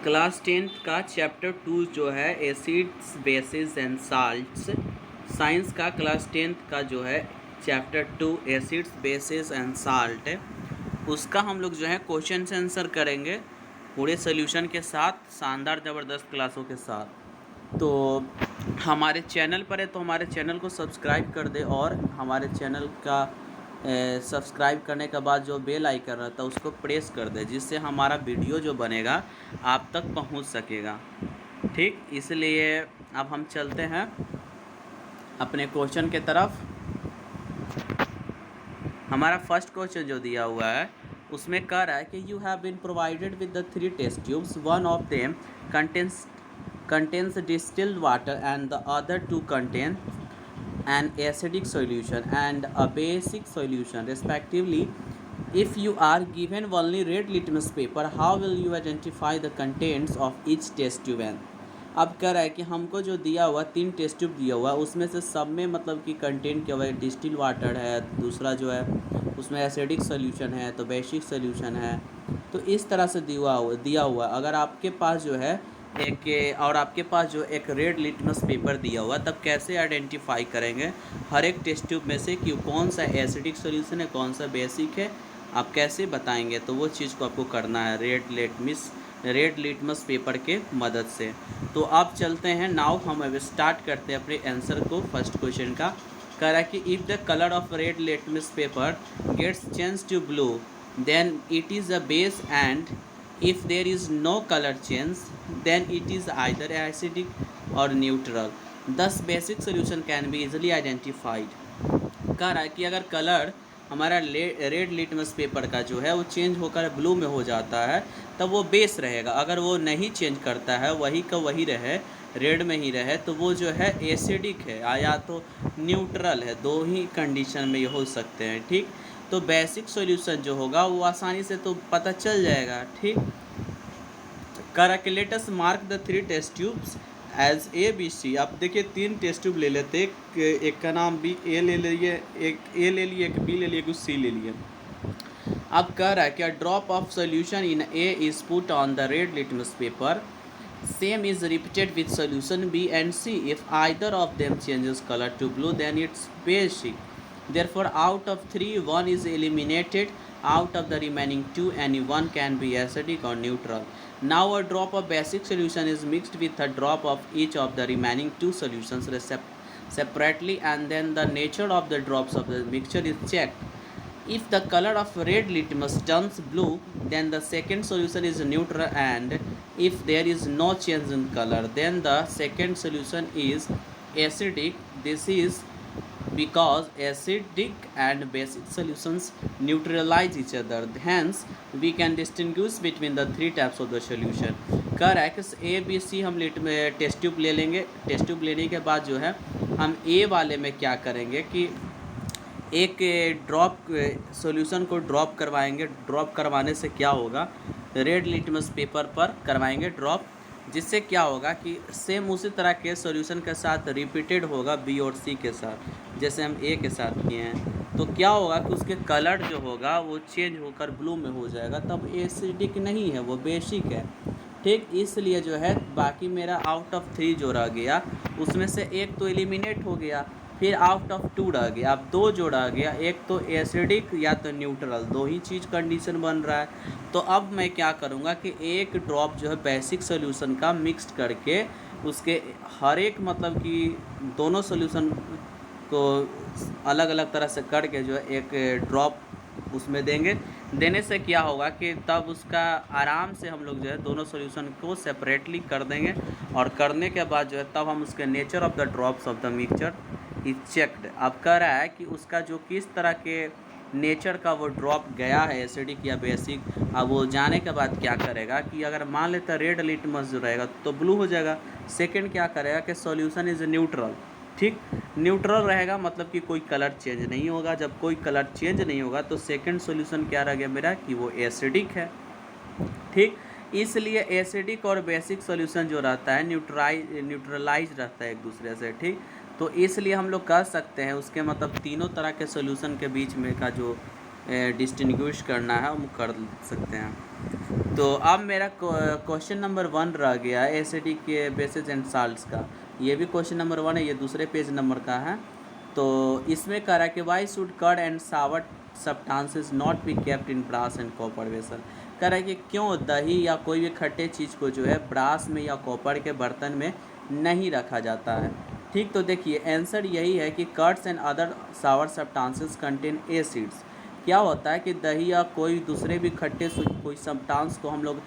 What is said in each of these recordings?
Class 10th का chapter 2 जो है acids bases and salts, science का क्लास 10th का जो है chapter 2 acids bases and salt, उसका हम लोग जो है क्वेश्चन आंसर करेंगे पूरे सोल्यूशन के साथ, शानदार ज़बरदस्त क्लासों के साथ। तो हमारे चैनल पर है तो हमारे चैनल को सब्सक्राइब कर दे और हमारे चैनल का सब्सक्राइब करने के बाद जो बेल आइकन रहता है उसको प्रेस कर दे, जिससे हमारा वीडियो जो बनेगा आप तक पहुंच सकेगा। ठीक, इसलिए अब हम चलते हैं अपने क्वेश्चन के तरफ। हमारा फर्स्ट क्वेश्चन जो दिया हुआ है उसमें कह रहा है कि you have been provided with the 3 test tubes, one of them contains distilled water and the other two contain an acidic solution and a basic solution respectively. If you are given only red litmus paper, how will you identify the contents of each test tube? अब कह रहा है कि हमको जो दिया हुआ 3 test tube दिया हुआ उसमें से सब में मतलब कि कंटेंट क्या हुआ है, डिस्टिल वाटर है, दूसरा जो है उसमें एसिडिक सोल्यूशन है, तो बेसिक सोल्यूशन है। तो इस तरह से दिया हुआ अगर आपके पास जो है आपके पास जो एक रेड लिटमस पेपर दिया हुआ, तब कैसे आइडेंटिफाई करेंगे हर एक टेस्ट ट्यूब में से कि कौन सा एसिडिक सोल्यूशन है, कौन सा बेसिक है, आप कैसे बताएंगे? तो वो चीज़ को आपको करना है रेड लिटमस पेपर के मदद से। तो आप चलते हैं, नाउ हम अब स्टार्ट करते हैं अपने आंसर को। फर्स्ट क्वेश्चन का कह रहा है कि if the colour of red litmus paper gets change to blue then it is a base, and if there is no color change then it is either acidic or neutral. Thus basic solution can be easily identified. कह रहा है कि अगर colour हमारा red litmus paper का जो है वो चेंज होकर ब्लू में हो जाता है तब वो बेस रहेगा। अगर वो नहीं चेंज करता है, वही का वही रहे, रेड में ही रहे, तो वो जो है एसिडिक है या तो न्यूट्रल है। दो ही कंडीशन में ये हो सकते हैं। ठीक, तो बेसिक सॉल्यूशन जो होगा वो आसानी से तो पता चल जाएगा। ठीक, let us mark the 3 test tubes as A B C. आप देखिए 3 टेस्ट ट्यूब ले लेते, एक का नाम बी ए ले लिए, एक ए ले लिए, एक बी ले लिए, एक सी ले लिए। अब कह रहा है कि drop of solution in A is put on the red litmus paper, same is repeated with solution B and C. If either of them changes colour to blue then it's basic. Therefore, out of 3, 1 is eliminated. Out of the remaining 2, any one can be acidic or neutral. Now, a drop of basic solution is mixed with a drop of each of the remaining 2 solutions separately, and then the nature of the drops of the mixture is checked. If the color of red litmus turns blue, then the second solution is neutral, and if there is no change in color, then the second solution is acidic. This is because acidic and basic solutions neutralize each other. Hence, we can distinguish between the 3 types of the solution. कह रहा है कि ए B सी हम test tube ले लेंगे। Test tube लेने के बाद जो है हम ए वाले में क्या करेंगे कि एक ड्रॉप सॉल्यूशन को ड्रॉप करवाएंगे। ड्रॉप करवाने से क्या होगा, रेड लिटमस पेपर पर करवाएंगे ड्रॉप, जिससे क्या होगा कि सेम उसी तरह के सॉल्यूशन के साथ रिपीटेड होगा बी और सी के साथ, जैसे हम ए के साथ किए हैं। तो क्या होगा कि उसके कलर जो होगा वो चेंज होकर ब्लू में हो जाएगा, तब एसिडिक नहीं है, वो बेसिक है। ठीक, इसलिए जो है बाकी मेरा आउट ऑफ 3 जो रह गया उसमें से एक तो एलिमिनेट हो गया, फिर आउट ऑफ 2 रह गया, अब 2 जो रह गया, एक तो एसिडिक या तो न्यूट्रल, दो ही चीज़ कंडीशन बन रहा है। तो अब मैं क्या करूँगा कि एक ड्रॉप जो है बेसिक सोल्यूशन का मिक्स्ड करके उसके हर एक मतलब कि दोनों सोल्यूशन को अलग अलग तरह से करके जो है एक ड्रॉप उसमें देंगे। देने से क्या होगा कि तब उसका आराम से हम लोग जो है दोनों सॉल्यूशन को सेपरेटली कर देंगे, और करने के बाद जो है तब हम उसके nature of the drops of the mixture is checked. अब कह रहा है कि उसका जो किस तरह के नेचर का वो ड्रॉप गया है, एसिडिक या बेसिक, अब वो जाने के बाद क्या करेगा कि अगर मान लेता रेड लिटमस जो रहेगा तो ब्लू हो जाएगा। सेकंड क्या करेगा कि सॉल्यूशन इज़ न्यूट्रल। ठीक, न्यूट्रल रहेगा मतलब कि कोई कलर चेंज नहीं होगा। जब कोई कलर चेंज नहीं होगा तो सेकंड सॉल्यूशन क्या रह गया मेरा कि वो एसिडिक है। ठीक, इसलिए एसिडिक और बेसिक सॉल्यूशन जो रहता है न्यूट्रलाइज रहता है एक दूसरे से। ठीक, तो इसलिए हम लोग कह सकते हैं उसके मतलब तीनों तरह के सॉल्यूशन के बीच में का जो डिस्टिंग्विश करना है हम कर सकते हैं। तो अब मेरा क्वेश्चन नंबर 1 रह गया एसिडिक के बेसिस एंड साल्ट्स का। ये भी क्वेश्चन नंबर 1 है, ये दूसरे पेज नंबर का है। तो इसमें कह रहा है कि why should curd and sour substances not be kept in brass and copper vessel. कह रहा है कि क्यों दही या कोई भी खट्टे चीज़ को जो है ब्रास में या कॉपर के बर्तन में नहीं रखा जाता है। ठीक, तो देखिए आंसर यही है कि curds and other sour substances contain acids. क्या होता है कि दही या कोई दूसरे भी खट्टे कोई सब्सटेंस को हम लोग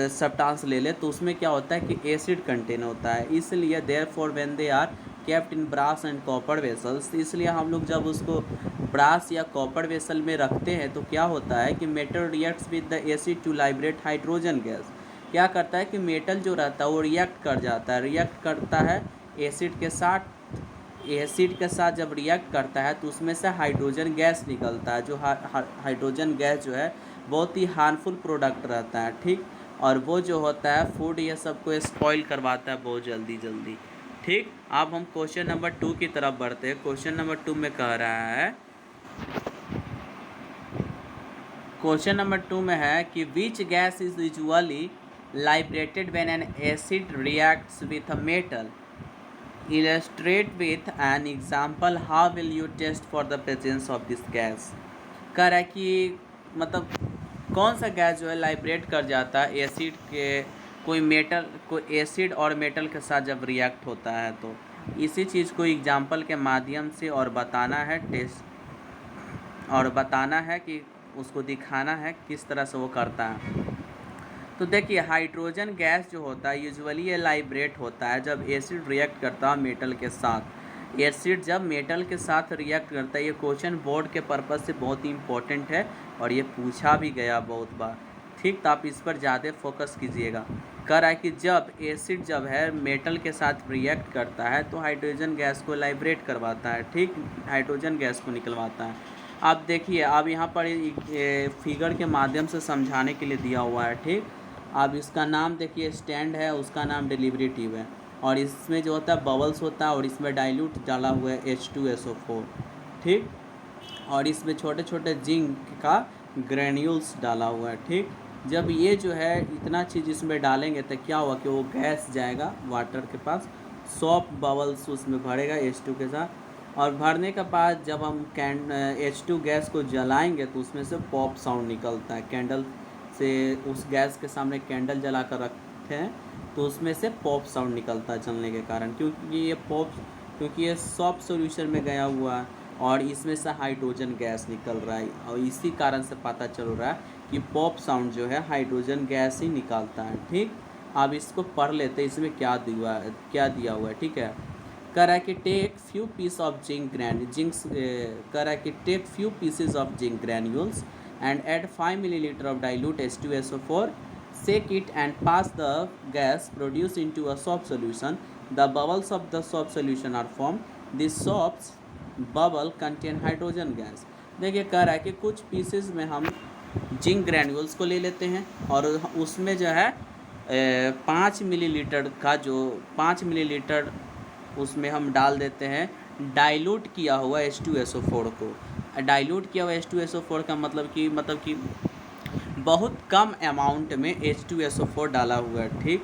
सब्सटेंस ले ले तो उसमें क्या होता है कि एसिड कंटेन होता है, इसलिए therefore when they are kept in brass and copper vessels, इसलिए हम लोग जब उसको ब्रास या कॉपर वेसल में रखते हैं तो क्या होता है कि metal reacts with the acid to liberate hydrogen gas. क्या करता है कि मेटल जो रहता है वो रिएक्ट कर जाता है, रिएक्ट करता है एसिड के साथ। एसिड के साथ जब रिएक्ट करता है तो उसमें से हाइड्रोजन गैस निकलता है, जो हाइड्रोजन गैस जो है बहुत ही हार्मफुल प्रोडक्ट रहता है। ठीक, और वो जो होता है फूड ये सबको स्पॉइल करवाता है बहुत जल्दी जल्दी। ठीक, अब हम क्वेश्चन नंबर 2 की तरफ बढ़ते हैं। क्वेश्चन नंबर 2 में कह रहा है, क्वेश्चन नंबर 2 में है कि which gas is usually liberated when an acid reacts with a metal. Illustrate with an example how will you test for the presence of this gas। कह रहा है कि मतलब कौन सा गैस जो है लाइब्रेट कर जाता है एसिड के, कोई एसिड और मेटल के साथ जब रिएक्ट होता है, तो इसी चीज़ को एग्जाम्पल के माध्यम से और बताना है टेस्ट, और बताना है कि उसको दिखाना है किस तरह से वो करता है। तो देखिए हाइड्रोजन गैस जो होता है यूजुअली ये लाइब्रेट होता है जब एसिड रिएक्ट करता है मेटल के साथ। एसिड जब मेटल के साथ रिएक्ट करता है, ये क्वेश्चन बोर्ड के पर्पज़ से बहुत ही इंपॉर्टेंट है और ये पूछा भी गया बहुत बार। ठीक, तो आप इस पर ज़्यादा फोकस कीजिएगा। कह रहा है कि जब एसिड जब है मेटल के साथ रिएक्ट करता है तो हाइड्रोजन गैस को लाइब्रेट करवाता है। ठीक, हाइड्रोजन गैस को निकलवाता है। आप देखिए अब यहाँ पर फिगर के माध्यम से समझाने के लिए दिया हुआ है। ठीक, अब इसका नाम देखिए स्टैंड है, उसका नाम डिलीवरी ट्यूब है, और इसमें जो होता है बबल्स होता है और इसमें डाइल्यूट डाला हुआ है H2SO4। ठीक, और इसमें छोटे छोटे जिंक का ग्रेन्यूल्स डाला हुआ है। ठीक, जब ये जो है इतना चीज़ इसमें डालेंगे तो क्या हुआ कि वो गैस जाएगा वाटर के पास, सॉफ्ट बबल्स उसमें भरेगा H2 के साथ, और भरने के बाद जब हम H2 गैस को जलाएंगे तो उसमें से पॉप साउंड निकलता है। कैंडल से उस गैस के सामने कैंडल जला कर रखते हैं तो उसमें से पॉप साउंड निकलता है जलने के कारण, क्योंकि ये सॉफ्ट सॉल्यूशन में गया हुआ है और इसमें से हाइड्रोजन गैस निकल रहा है, और इसी कारण से पता चल रहा है कि पॉप साउंड जो है हाइड्रोजन गैस ही निकालता है। ठीक, अब इसको पढ़ लेते हैं इसमें क्या दिया हुआ है। ठीक है, कह रहा है कि टेक फ्यू पीस ऑफ कह रहा है कि take few pieces of zinc granules and add 5 milliliter of dilute H2SO4, shake it and pass the gas produced into a soft solution. The bubbles of the soft solution are formed. This soft bubble contain hydrogen gas। देखिए कह रहा है कि कुछ pieces में हम zinc granules को ले लेते हैं और उसमें जो है 5 मिलीलीटर का जो 5 मिलीलीटर उसमें हम डाल देते हैं डाइल्यूट किया हुआ H2SO4 को। डाइल्यूट किया हुआ H2SO4 का मतलब कि बहुत कम अमाउंट में H2SO4 डाला हुआ है। ठीक,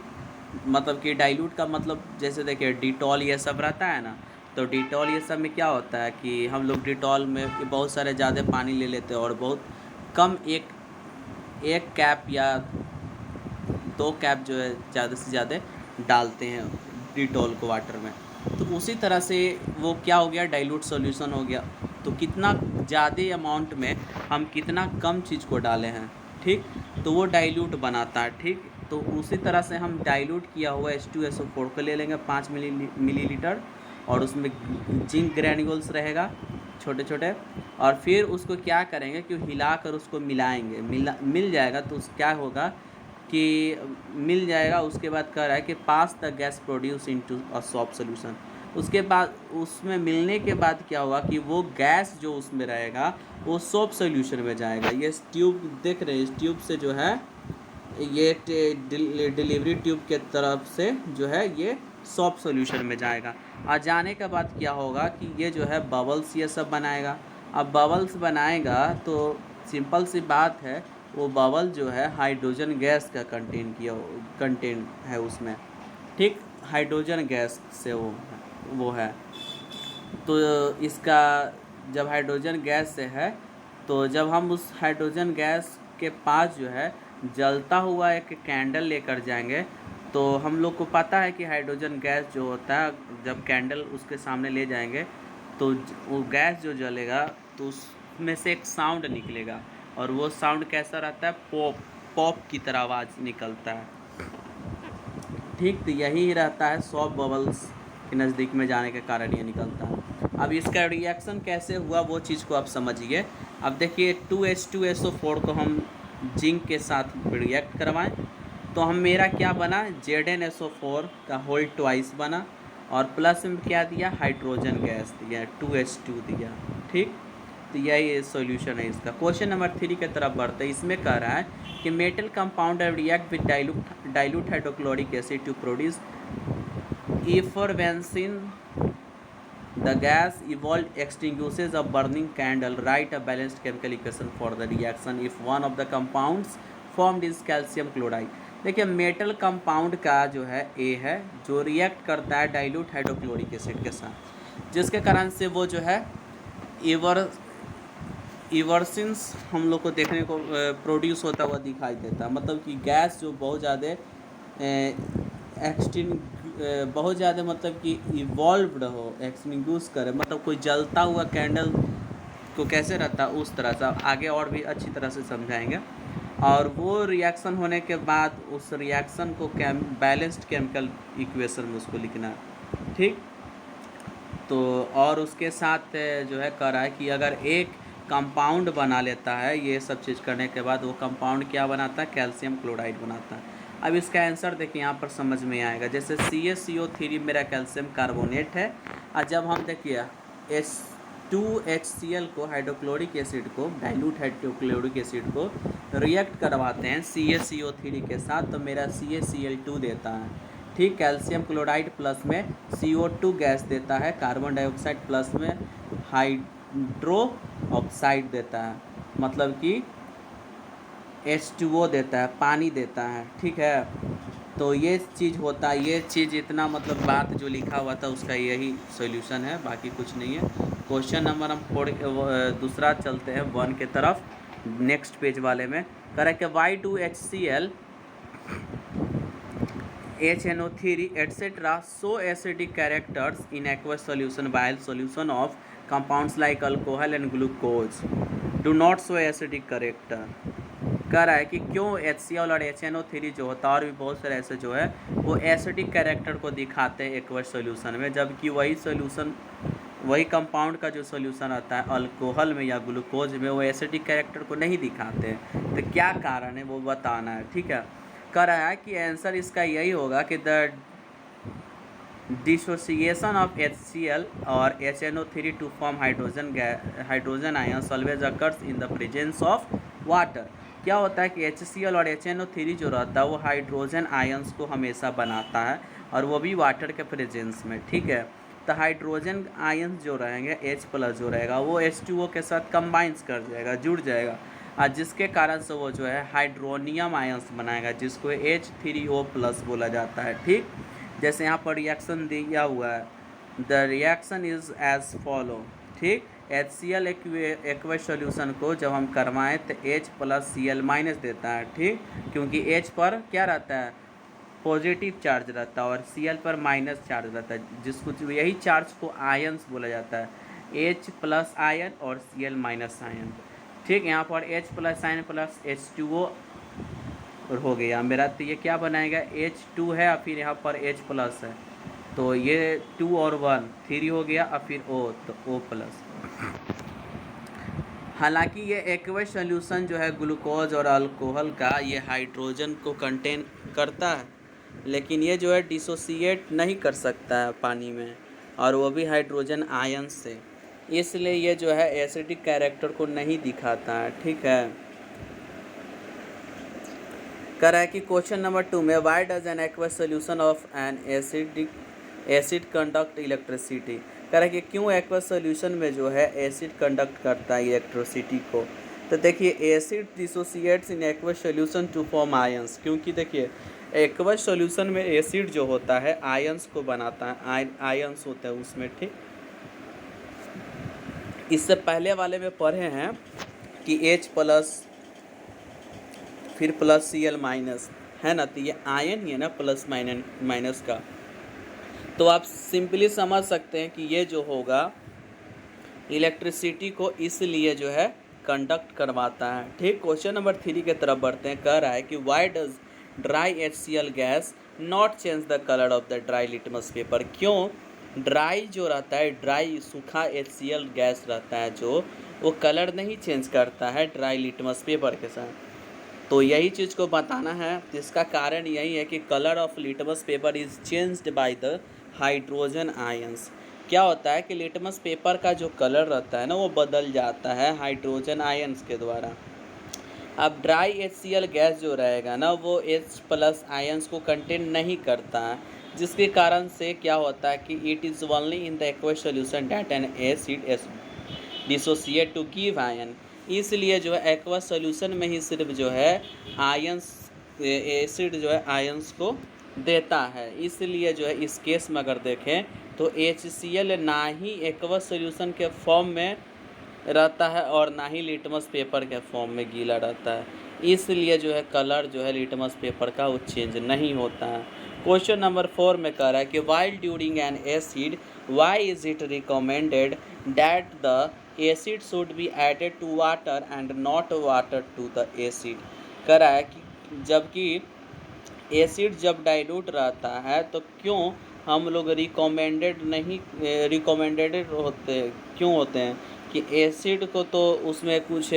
मतलब कि डाइल्यूट का मतलब जैसे देखिए डिटॉल ये सब रहता है ना, तो डिटॉल ये सब में क्या होता है कि हम लोग डिटॉल में बहुत सारे ज़्यादा पानी ले लेते हैं और बहुत कम एक कैप या 2 कैप जो है ज़्यादा से ज़्यादा डालते हैं डिटॉल को वाटर में, तो उसी तरह से वो क्या हो गया डाइल्यूट सॉल्यूशन हो गया। तो कितना ज़्यादा अमाउंट में हम कितना कम चीज़ को डाले हैं, ठीक, तो वो डाइल्यूट बनाता है। ठीक, तो उसी तरह से हम डाइल्यूट किया हुआ H2SO4 को ले लेंगे 5 मिलीलीटर, और उसमें जिंक ग्रैन्यूल्स रहेगा छोटे छोटे, और फिर उसको क्या करेंगे कि हिलाकर उसको मिलाएंगे, मिल जाएगा तो क्या होगा कि मिल जाएगा। उसके बाद कह रहा है कि pass the gas produce into a soft solution. उसके बाद उसमें मिलने के बाद क्या होगा कि वो गैस जो उसमें रहेगा वो सॉफ्ट सॉल्यूशन में जाएगा। ये ट्यूब देख रहे हैं, इस ट्यूब से जो है ये डिलीवरी ट्यूब के तरफ से जो है ये सॉफ्ट सॉल्यूशन में जाएगा, और जाने के बाद क्या होगा कि ये जो है बबल्स ये सब बनाएगा। अब बबल्स बनाएगा तो सिंपल सी बात है वो बबल जो है हाइड्रोजन गैस का कंटेंट है उसमें, ठीक, हाइड्रोजन गैस से वो है। तो इसका जब हाइड्रोजन गैस से है, तो जब हम उस हाइड्रोजन गैस के पास जो है जलता हुआ एक कैंडल लेकर जाएंगे, तो हम लोग को पता है कि हाइड्रोजन गैस जो होता है, जब कैंडल उसके सामने ले जाएंगे तो वो गैस जो जलेगा तो उसमें से एक साउंड निकलेगा, और वो साउंड कैसा रहता है, पॉप पॉप की तरह आवाज़ निकलता है, ठीक। तो यही रहता है सॉफ्ट बबल्स के नज़दीक में जाने के कारण ये निकलता है। अब इसका रिएक्शन कैसे हुआ वो चीज़ को आप समझिए। अब देखिए 2H2SO4 को हम जिंक के साथ रिएक्ट करवाएं, तो हम मेरा क्या बना, ZnSO4 का होल ट्वाइस बना, और प्लस में क्या दिया, हाइड्रोजन गैस दिया, 2H2 दिया, ठीक। तो यही सॉल्यूशन है इसका। क्वेश्चन नंबर 3 की तरफ बढ़ते हैं। इसमें कह रहा है कि metal compound react with dilute hydrochloric acid to produce effervescing. The gas evolved extinguishes a burning candle. Write a balanced chemical equation for the reaction if one of the compounds formed is calcium chloride. देखिए metal compound का जो है ए है, जो react करता है dilute hydrochloric acid के साथ, जिसके कारण से वो जो है इवर्सिंस हम लोग को देखने को प्रोड्यूस होता हुआ दिखाई देता है। मतलब कि गैस जो बहुत ज़्यादा बहुत ज़्यादा मतलब कि इवॉल्व्ड हो, एक्सटिंग्विश करे, मतलब कोई जलता हुआ कैंडल को कैसे रहता है उस तरह से, आगे और भी अच्छी तरह से समझाएंगे। और वो रिएक्शन होने के बाद उस रिएक्शन को बैलेंस्ड केमिकल इक्वेशन में उसको लिखना है, ठीक। तो और उसके साथ जो है कह रहा है कि अगर एक कंपाउंड बना लेता है ये सब चीज़ करने के बाद, वो कंपाउंड क्या बनाता है, कैल्शियम क्लोराइड बनाता है। अब इसका आंसर देखिए यहाँ पर समझ में आएगा। जैसे CaCO3 मेरा कैल्शियम कार्बोनेट है, और जब हम देखिए H2HCl को, हाइड्रोक्लोरिक एसिड को, डाइल्यूट हाइड्रोक्लोरिक एसिड को रिएक्ट करवाते हैं CaCO3 के साथ, तो मेरा CaCl2 देता है, ठीक। कैल्शियम क्लोराइड प्लस में CO2 गैस देता है, कार्बन डाइऑक्साइड प्लस में हाइड्रो ऑक्साइड देता है, मतलब कि H2O देता है, पानी देता है, ठीक है। तो ये चीज़ होता है, ये चीज़ इतना मतलब बात जो लिखा हुआ था उसका यही सॉल्यूशन है, बाकी कुछ नहीं है। क्वेश्चन नंबर हम दूसरा चलते हैं 1 के तरफ, नेक्स्ट पेज वाले में कह रहा है कि Y2HCl HNO3 etc. show acidic characters in aqueous solution, while solution of compounds like alcohol and glucose do not show acidic character. कह रहा है कि क्यों HCl और HNO3 जो होता है और भी बहुत सारे ऐसे जो है वो एसिडिक कैरेक्टर को दिखाते हैं एक्वस सॉल्यूशन में, जबकि वही कंपाउंड का जो सॉल्यूशन आता है अल्कोहल में या ग्लूकोज में वो एसिडिक कैरेक्टर को नहीं दिखाते हैं। तो क्या कारण है वो बताना है, ठीक है। कह रहा है कि आंसर इसका यही होगा कि द डिसोसिएशन ऑफ HCl और HNO3 to form hydrogen ions always occurs in the presence of water. क्या होता है कि HCl और HNO3 जो रहता है वो हाइड्रोजन आयंस को हमेशा बनाता है, और वो भी वाटर के प्रेजेंस में, ठीक है। तो हाइड्रोजन आयंस जो रहेंगे H+ जो रहेगा वो H2O के साथ कंबाइंस कर जाएगा, जुड़ जाएगा, और जिसके कारण से वो जो है हाइड्रोनियम आयंस बनाएगा, जिसको H3O+ बोला जाता है, ठीक। जैसे यहाँ पर रिएक्शन दिया हुआ है, the reaction is as follow, ठीक। HCl एक्वस सॉल्यूशन को जब हम करवाएं तो H+Cl- देता है, ठीक, क्योंकि H पर क्या रहता है, पॉजिटिव चार्ज रहता है, और Cl पर माइनस चार्ज रहता है, जिसको यही चार्ज को आयंस बोला जाता है, H+ आयन और Cl- आयन, ठीक। यहाँ पर H+ आयन प्लस H2O हो गया मेरा, तो ये क्या बनाएगा, H2 है और फिर यहाँ पर H+ है, तो ये 2 और 1 3 हो गया, और फिर O, तो O+। हालांकि ये एक्वस सॉल्यूशन जो है ग्लूकोज और अल्कोहल का, ये हाइड्रोजन को कंटेन करता है, लेकिन ये जो है डिसोसिएट नहीं कर सकता है पानी में, और वो भी हाइड्रोजन आयन से, इसलिए ये जो है एसिडिक कैरेक्टर को नहीं दिखाता है, ठीक है। कह रहा है कि क्वेश्चन नंबर 2 में why does an aqueous solution of N acid conduct electricity. कह रहा है कि क्यों एक्वस सॉल्यूशन में जो है एसिड कंडक्ट करता है इलेक्ट्रिसिटी को। तो देखिए acid dissociates in aqueous solution to form ions, क्योंकि देखिए एक्वस सॉल्यूशन में एसिड जो होता है आयंस को बनाता है, आयंस होता है उसमें, ठीक। इससे पहले वाले में पढ़े हैं कि H प्लस फिर प्लस Cl माइनस है ना, तो ये आयन ही है ना प्लस माइनस का। तो आप सिंपली समझ सकते हैं कि ये जो होगा इलेक्ट्रिसिटी को इसलिए जो है कंडक्ट करवाता है, ठीक। क्वेश्चन नंबर 3 की तरफ बढ़ते हैं। कह रहा है कि why does dry HCl gas not change the colour of the dry litmus paper, क्यों ड्राई जो रहता है, ड्राई सूखा HCl गैस रहता है जो, वो कलर नहीं चेंज करता है ड्राई लिटमस पेपर के साथ। तो यही चीज़ को बताना है। तो इसका कारण यही है कि colour of litmus paper is changed by the hydrogen ions. क्या होता है कि लिटमस पेपर का जो कलर रहता है ना वो बदल जाता है हाइड्रोजन आयंस के द्वारा। अब ड्राई HCl गैस जो रहेगा ना वो H प्लस आयंस को कंटेन नहीं करता है, जिसके कारण से क्या होता है कि it is only in the aqueous solution that an acid dissociate to give ion. इसलिए जो है एक्वस सॉल्यूशन में ही सिर्फ जो है आयंस, एसिड जो है आयंस को देता है। इसलिए जो है इस केस में अगर देखें तो HCl ना ही एक्वस सॉल्यूशन के फॉर्म में रहता है और ना ही लिटमस पेपर के फॉर्म में गीला रहता है, इसलिए जो है कलर जो है लिटमस पेपर का वो चेंज नहीं होता है। क्वेश्चन नंबर 4 में कह रहा है कि while during an acid why is it recommended that the acid should be added to water and not water to the acid. कह रहा है कि जबकि एसिड जब डाइल्यूट रहता है तो क्यों हम लोग रिकमेंडेड क्यों होते हैं कि एसिड को तो उसमें कुछ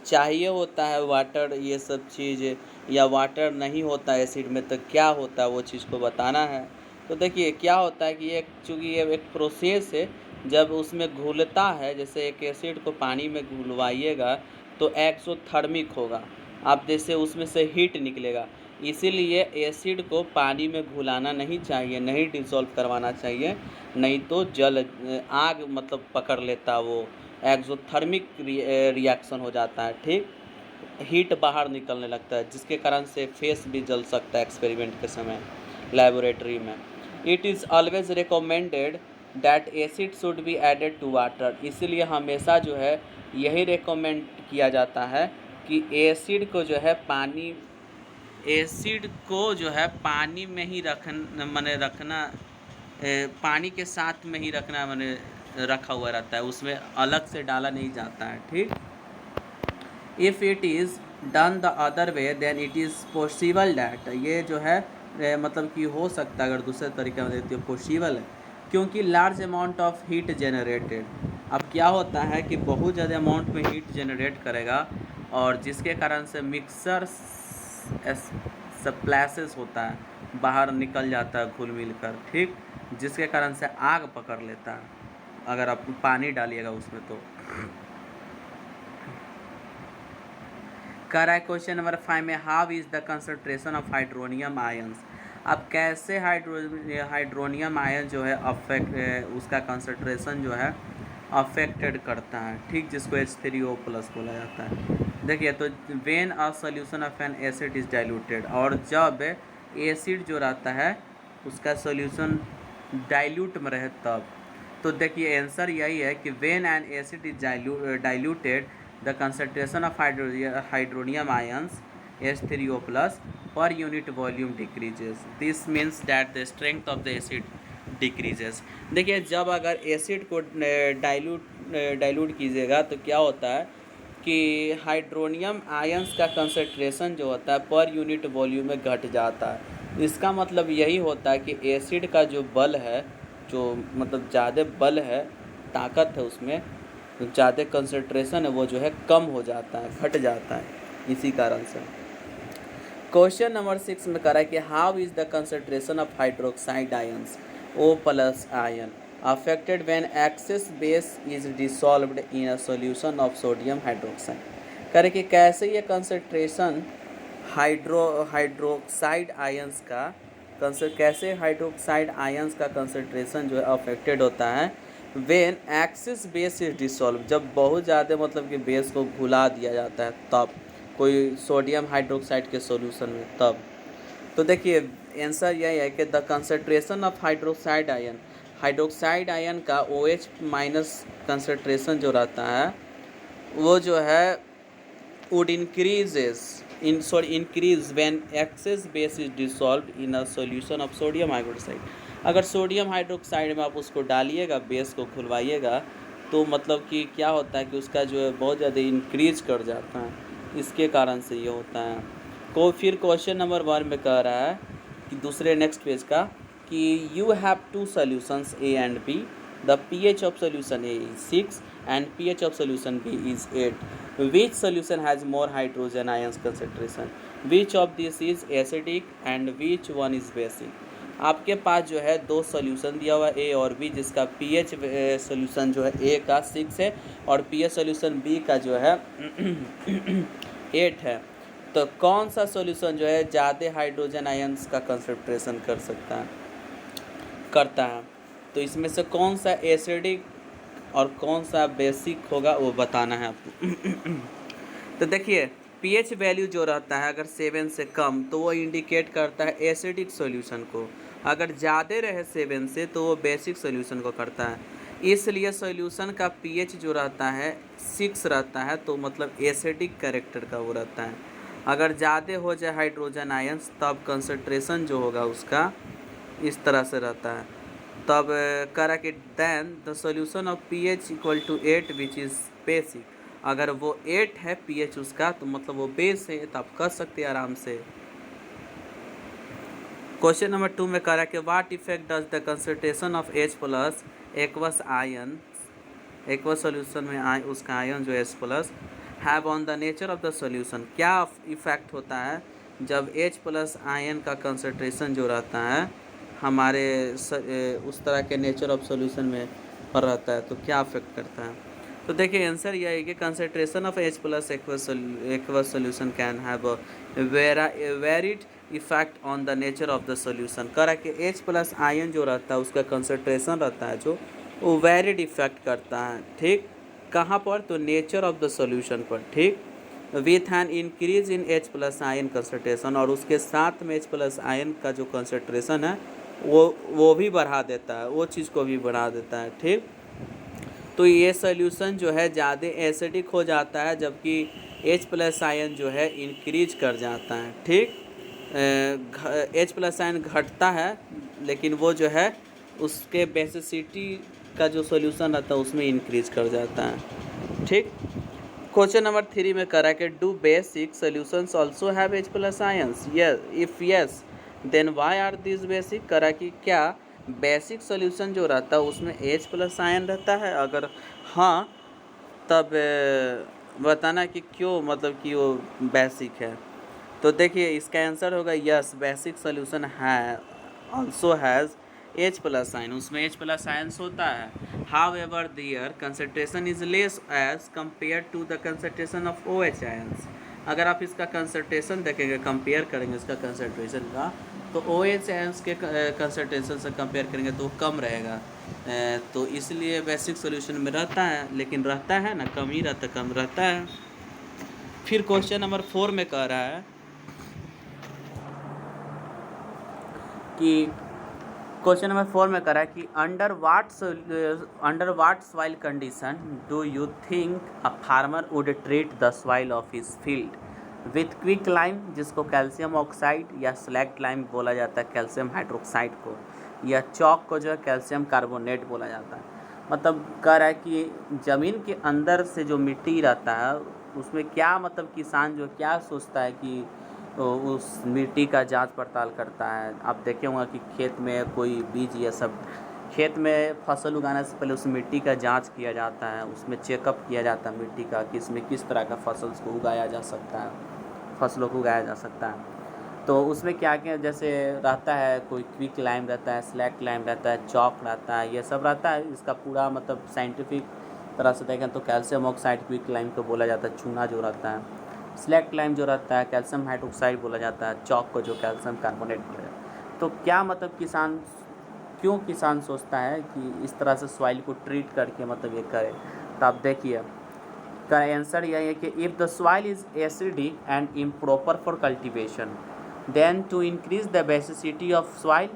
चाहिए होता है वाटर, ये सब चीज़, या वाटर नहीं होता एसिड में, तो क्या होता है वो चीज़ को बताना है। तो देखिए क्या होता है कि चूँकि ये एक प्रोसेस है, जब उसमें घुलता है, जैसे एक एसिड को पानी में घुलवाइएगा तो एक्सोथर्मिक होगा, आप जैसे उसमें से हीट निकलेगा, इसीलिए एसिड को पानी में घुलाना नहीं चाहिए, नहीं डिसॉल्व करवाना चाहिए, नहीं तो जल आग मतलब पकड़ लेता, वो एक्सोथर्मिक रिएक्शन हो जाता है, ठीक। हीट बाहर निकलने लगता है, जिसके कारण से फेस भी जल सकता है एक्सपेरिमेंट के समय लेबोरेटरी में। It is always recommended that acid should be added to water, इसलिए हमेशा जो है यही रिकमेंड किया जाता है कि एसिड को जो है पानी में ही रखना, पानी के साथ में ही रखना रखा हुआ रहता है, उसमें अलग से डाला नहीं जाता है, ठीक। If it is done the other way then it is possible that, ये जो है मतलब कि हो सकता है, अगर दूसरे तरीके में देखते हो पॉसिबल है, क्योंकि large amount of heat generated. अब क्या होता है कि बहुत ज़्यादा अमाउंट में हीट जनरेट करेगा और जिसके कारण से मिक्सर स्प्लैशेस होता है, बाहर निकल जाता है घुल मिल कर, ठीक, जिसके कारण से आग पकड़ लेता है अगर आप पानी डालिएगा उसमें तो। कह रहा है क्वेश्चन नंबर 5 में how is the concentration of hydronium ions. अब कैसे हाइड्रोनियम आयन जो है उसका कंसंट्रेशन जो है अफेक्टेड करता है, ठीक, जिसको H3O+ बोला जाता है। देखिए तो when a solution of N acid is diluted, और जब एसिड जो रहता है उसका सॉल्यूशन डाइल्यूट में रहे तब। तो देखिए आंसर यही है कि when an acid is diluted the concentration of hydronium ions H3O+ per unit volume decreases. This means that the strength of the acid decreases. देखिए जब अगर एसिड को डाइल्यूट कीजिएगा तो क्या होता है कि हाइड्रोनियम आयंस का कंसंट्रेशन जो होता है पर यूनिट वॉल्यूम में घट जाता है। इसका मतलब यही होता है कि एसिड का जो बल है, जो मतलब ज़्यादा बल है, ताकत है उसमें, ज़्यादा कंसंट्रेशन है वो जो है कम हो जाता है, घट जाता है, इसी कारण से। क्वेश्चन नंबर 6 में कह रहा है कि how is the concentration of hydroxide ions O+ ion affected when excess base is dissolved in a solution of sodium hydroxide. कह रहे कि कैसे ये कंसंट्रेशन हाइड्रोक्साइड आयंस का कैसे हाइड्रोक्साइड आयंस का कंसंट्रेशन जो है अफेक्टेड होता है when axis base is dissolve, जब बहुत ज़्यादा मतलब कि बेस को घुला दिया जाता है तब, कोई सोडियम हाइड्रोक्साइड के सॉल्यूशन में तब। तो देखिए आंसर यही है कि the concentration of hydroxide ion का OH माइनस कंसंट्रेशन जो रहता है वो जो है would increase when excess base is dissolved in a solution of sodium hydroxide। अगर सोडियम हाइड्रोक्साइड में आप उसको डालिएगा, बेस को खुलवाइएगा, तो मतलब कि क्या होता है कि उसका जो है बहुत ज़्यादा इंक्रीज कर जाता है, इसके कारण से ये होता है। फिर क्वेश्चन नंबर 1 में कह रहा है कि दूसरे नेक्स्ट पेज का कि you have two solutions A and B, the pH of solution A is 6 and pH of solution B is 8, which solution has more hydrogen ions concentration, which of this is acidic and which one is basic। आपके पास जो है दो solution दिया हुआ A और B, जिसका pH solution जो है A का 6 है और pH सॉल्यूशन B का जो है 8 है। तो कौन सा सॉल्यूशन जो है ज़्यादा हाइड्रोजन आयंस का कंसंट्रेशन करता है। तो इसमें से कौन सा एसिडिक और कौन सा बेसिक होगा वो बताना है आपको। तो देखिए pH वैल्यू जो रहता है अगर 7 से कम तो वो इंडिकेट करता है एसिडिक सॉल्यूशन को, अगर ज़्यादा रहे 7 से तो वो बेसिक सॉल्यूशन को करता है। इसलिए सॉल्यूशन का pH जो रहता है 6 रहता है, तो मतलब एसिडिक कैरेक्टर का वो रहता है। अगर ज़्यादा हो जाए हाइड्रोजन आयंस तब कंसंट्रेशन जो होगा उसका इस तरह से रहता है। तब करा कि then the solution of pH equal to 8 which is basic. अगर वो 8 है pH उसका तो मतलब वो बेस है, तो आप कर सकते हैं आराम से। क्वेश्चन नंबर 2 में करा कि what effect does the concentration of H plus aqueous ion, aqueous solution में उसका आयन जो H plus have on the nature of the solution, क्या इफेक्ट होता है जब H प्लस आयन का कंसंट्रेशन जो रहता है हमारे उस तरह के नेचर ऑफ सॉल्यूशन में पर रहता है, तो क्या अफेक्ट करता है। तो देखिए आंसर यह है कि concentration of H plus aqueous solution can have varied effect on the nature of the solution. कह रहा है कि H प्लस आयन जो रहता है उसका कंसंट्रेशन रहता है जो वो वेरिड इफेक्ट करता है, ठीक। कहाँ पर, तो नेचर ऑफ द सॉल्यूशन पर, ठीक। With an increase in H+ ion concentration, और उसके साथ में H+ आयन का जो कंसंट्रेशन है वो भी बढ़ा देता है, वो चीज़ को भी बढ़ा देता है, ठीक। तो ये सॉल्यूशन जो है ज़्यादा एसिडिक हो जाता है जबकि H+ आयन जो है इंक्रीज कर जाता है, ठीक। H+ आयन घटता है लेकिन वो जो है उसके बेसिसिटी का जो सॉल्यूशन रहता है उसमें इंक्रीज कर जाता है, ठीक। क्वेश्चन नंबर 3 में करा कि do basic solutions also have H+ ions, yes if yes then why are this basic. करा कि क्या बेसिक सॉल्यूशन जो रहता है उसमें H+ आयन रहता है, अगर हाँ तब बताना कि क्यों, मतलब कि वो बेसिक है। तो देखिए इसका आंसर होगा यस, बेसिक सॉल्यूशन है आल्सो हैज़ H+ आयन, उसमें H+ आयंस होता है। However, their concentration is less as compared to the concentration of OH ions. अगर आप इसका कंसंट्रेशन देखेंगे, कंपेयर करेंगे इसका कंसंट्रेशन का, तो OH आयंस के कंसंट्रेशन से कंपेयर करेंगे तो कम रहेगा। तो इसलिए बेसिक सॉल्यूशन में रहता है, लेकिन रहता है ना, कम ही रहता, कम रहता है। फिर क्वेश्चन नंबर 4 में कह रहा है कि क्वेश्चन नंबर 4 में करा कि under what soil condition do you think a farmer would treat the soil of his field with quick lime, जिसको कैल्शियम ऑक्साइड या स्लैक्ट लाइम बोला जाता है कैल्शियम हाइड्रोक्साइड को, या चौक को जो है कैल्शियम कार्बोनेट बोला जाता है। मतलब कह रहा है कि ज़मीन के अंदर से जो मिट्टी रहता है उसमें क्या, मतलब किसान जो क्या सोचता है कि तो उस मिट्टी का जांच पड़ताल करता है। आप देखे होंगे कि खेत में कोई बीज या सब, खेत में फसल उगाने से पहले उस मिट्टी का जांच किया जाता है, उसमें चेकअप किया जाता है मिट्टी का कि इसमें किस तरह का फसल को उगाया जा सकता है, फसलों को उगाया जा सकता है। तो उसमें क्या क्या जैसे रहता है, कोई क्विक लाइम रहता है, स्लैक लाइम रहता है, चॉक रहता है, ये सब रहता है। इसका पूरा मतलब साइंटिफिक तरह से देखें तो कैल्शियम ऑक्साइड क्विक लाइम को बोला जाता है, चूना जो रहता है। स्लैक्ट लाइम जो रहता है कैल्शियम हाइड्रोक्साइड बोला जाता है, चौक को जो कैल्शियम कार्बोनेट बोला जाता है। तो क्या मतलब किसान क्यों किसान सोचता है कि इस तरह से सॉइल को ट्रीट करके मतलब ये करे, तो आप देखिए का आंसर यही है कि if the soil is acidic and improper for cultivation, then to increase the basicity of soil,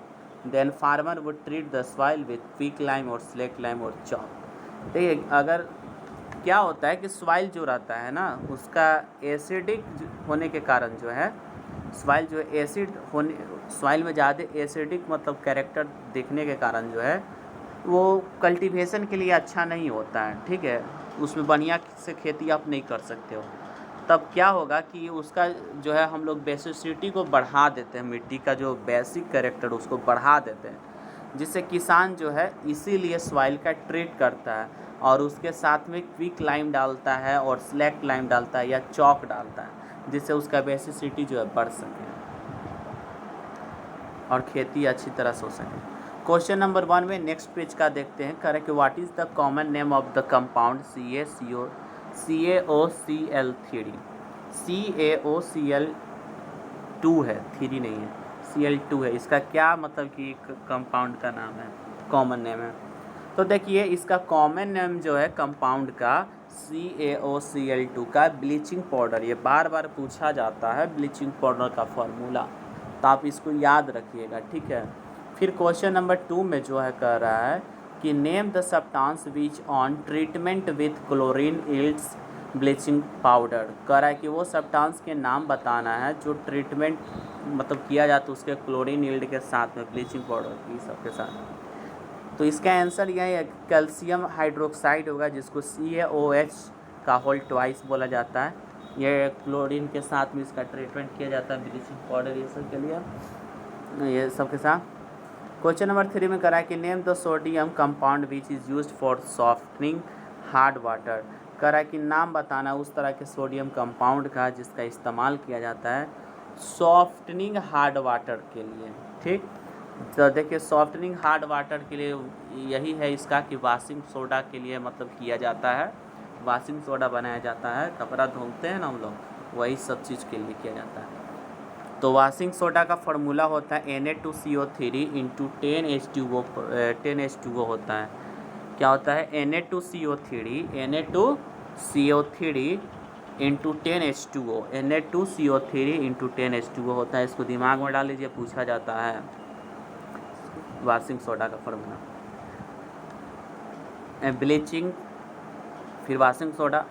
then farmer would treat the soil with quick lime और स्लेट लाइम और चॉक। देखिए अगर क्या होता है कि सॉइल जो रहता है ना उसका एसिडिक होने के कारण जो है सॉइल जो एसिड होने सॉइल में ज़्यादा एसिडिक मतलब कैरेक्टर दिखने के कारण जो है वो कल्टीवेशन के लिए अच्छा नहीं होता है, ठीक है, उसमें बढ़िया से खेती आप नहीं कर सकते हो। तब क्या होगा कि उसका जो है हम लोग बेसिसिटी को बढ़ा देते हैं, मिट्टी का जो बेसिक कैरेक्टर उसको बढ़ा देते हैं, जिससे किसान जो है इसीलिए सॉइल का ट्रीट करता है और उसके साथ में क्विक लाइम डालता है और स्लैक लाइम डालता है या चॉक डालता है, जिससे उसका बेसिसिटी जो है बढ़ सके और खेती अच्छी तरह से हो सके। क्वेश्चन नंबर 1 में नेक्स्ट पेज का देखते हैं, correct what is the common name of the compound CaOCl3। CaOCl2 है, 3 नहीं है, Cl2 है, इसका क्या मतलब कि कंपाउंड का नाम है, कॉमन नेम है। तो देखिए इसका कॉमन नेम जो है कंपाउंड का CaOCl2 का ब्लीचिंग पाउडर, ये बार बार पूछा जाता है ब्लीचिंग पाउडर का फार्मूला, तो आप इसको याद रखिएगा, ठीक है। फिर क्वेश्चन नंबर 2 में जो है कह रहा है कि name the substance which on treatment with chlorine yields bleaching powder, कह रहा है कि वो सब्सटेंस के नाम बताना है जो ट्रीटमेंट मतलब किया जाता है उसके क्लोरीन यील्ड के साथ में ब्लीचिंग पाउडर की सबके साथ। तो इसका आंसर यही है, कैल्शियम हाइड्रोक्साइड होगा जिसको CaOH का होल ट्वाइस बोला जाता है। ये क्लोरीन के साथ में इसका ट्रीटमेंट किया जाता है ब्लीचिंग पाउडर ये सब के लिए, ये सब के साथ। क्वेश्चन नंबर 3 में करा है कि name the sodium compound which is used for softening hard water, करा है कि नाम बताना उस तरह के सोडियम कंपाउंड का जिसका इस्तेमाल किया जाता है सॉफ्टनिंग हार्ड वाटर के लिए, ठीक। तो देखिए सॉफ्टनिंग हार्ड वाटर के लिए यही है इसका कि वाशिंग सोडा के लिए मतलब किया जाता है, वाशिंग सोडा बनाया जाता है, कपड़ा धोते हैं ना हम लोग, वही सब चीज़ के लिए किया जाता है। तो वाशिंग सोडा का फार्मूला होता है Na2CO3 इंटू 10H2O होता है। क्या होता है Na2CO3 into 10H2O, Na2CO3 into 10H2O होता है। इसको दिमाग में डाल लीजिए, पूछा जाता है वाशिंग सोडा का फार्मूला। ब्लीचिंग, फिर वाशिंग सोडा,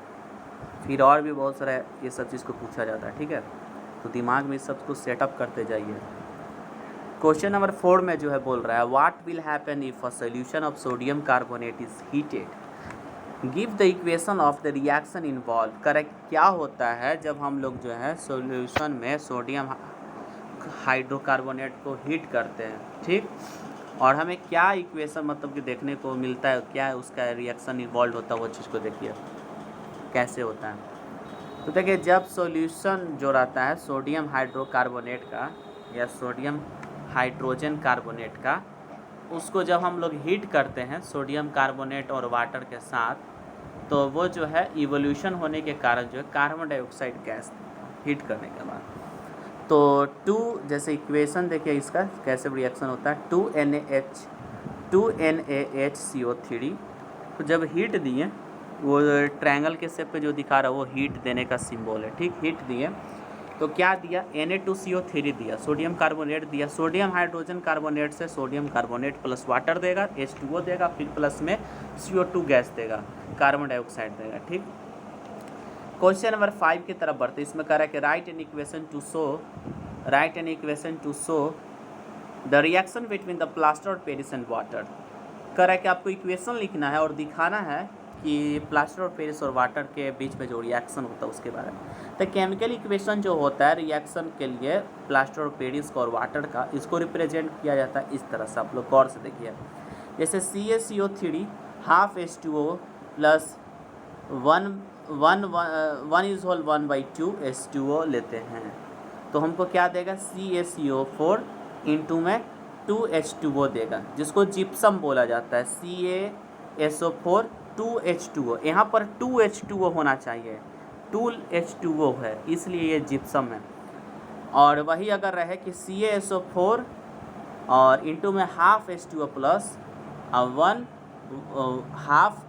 फिर और भी बहुत सारा ये सब चीज़ को पूछा जाता है, ठीक है। तो दिमाग में सब कुछ सेटअप करते जाइए। क्वेश्चन नंबर 4 में जो है बोल रहा है what will happen if a solution of sodium carbonate is heated, give the equation of the reaction involve. Correct, क्या होता है जब हम लोग जो है सॉल्यूशन में सोडियम हाइड्रोकार्बोनेट को हीट करते हैं, ठीक, और हमें क्या इक्वेशन मतलब कि देखने को मिलता है, क्या उसका रिएक्शन इन्वॉल्व होता है, वो चीज़ को देखिए कैसे होता है। तो देखिए जब सॉल्यूशन जो रहता है सोडियम हाइड्रोकार्बोनेट का या सोडियम हाइड्रोजन कार्बोनेट का, उसको जब हम लोग हीट करते हैं सोडियम कार्बोनेट और वाटर के साथ, तो वो जो है इवोल्यूशन होने के कारण जो है कार्बन डाइऑक्साइड गैस हीट करने के बाद, तो 2 जैसे इक्वेशन देखिए इसका कैसे रिएक्शन होता है 2NaHCO3 को जब हीट दिए, वो ट्रायंगल के शेप पे जो दिखा रहा है वो हीट देने का सिंबल है, ठीक। हीट दिए तो क्या दिया Na2CO3 दिया, सोडियम कार्बोनेट दिया, सोडियम हाइड्रोजन कार्बोनेट से सोडियम कार्बोनेट प्लस वाटर देगा, H2O देगा, फिर प्लस में CO2 गैस देगा, कार्बन डाइऑक्साइड देगा, ठीक। क्वेश्चन नंबर 5 की तरफ बढ़ते, इसमें कह रहा है कि right an equation two show the reaction between the plaster of Paris and water. कह रहा है कि आपको इक्वेशन लिखना है और दिखाना है कि प्लास्टर ऑफ पेरिस और वाटर के बीच में जो रिएक्शन होता है उसके बारे में। तो केमिकल इक्वेशन जो होता है रिएक्शन के लिए प्लास्टर ऑफ पेरिस और वाटर का, इसको रिप्रेजेंट किया जाता है इस तरह से, आप लोग गौर से देखिए। जैसे CaCO3 half H2O plus 1/2 H2O लेते हैं, तो हमको क्या देगा CaCO4 इंटू में 2 H2O देगा, जिसको जिप्सम बोला जाता है। CaSO4 2 H2O, यहाँ पर 2 H2O होना चाहिए, 2 H2O है इसलिए ये जिप्सम है। और वही अगर रहे कि CaSO4 और इंटू में हाफ H2O प्लस और 1 हाफ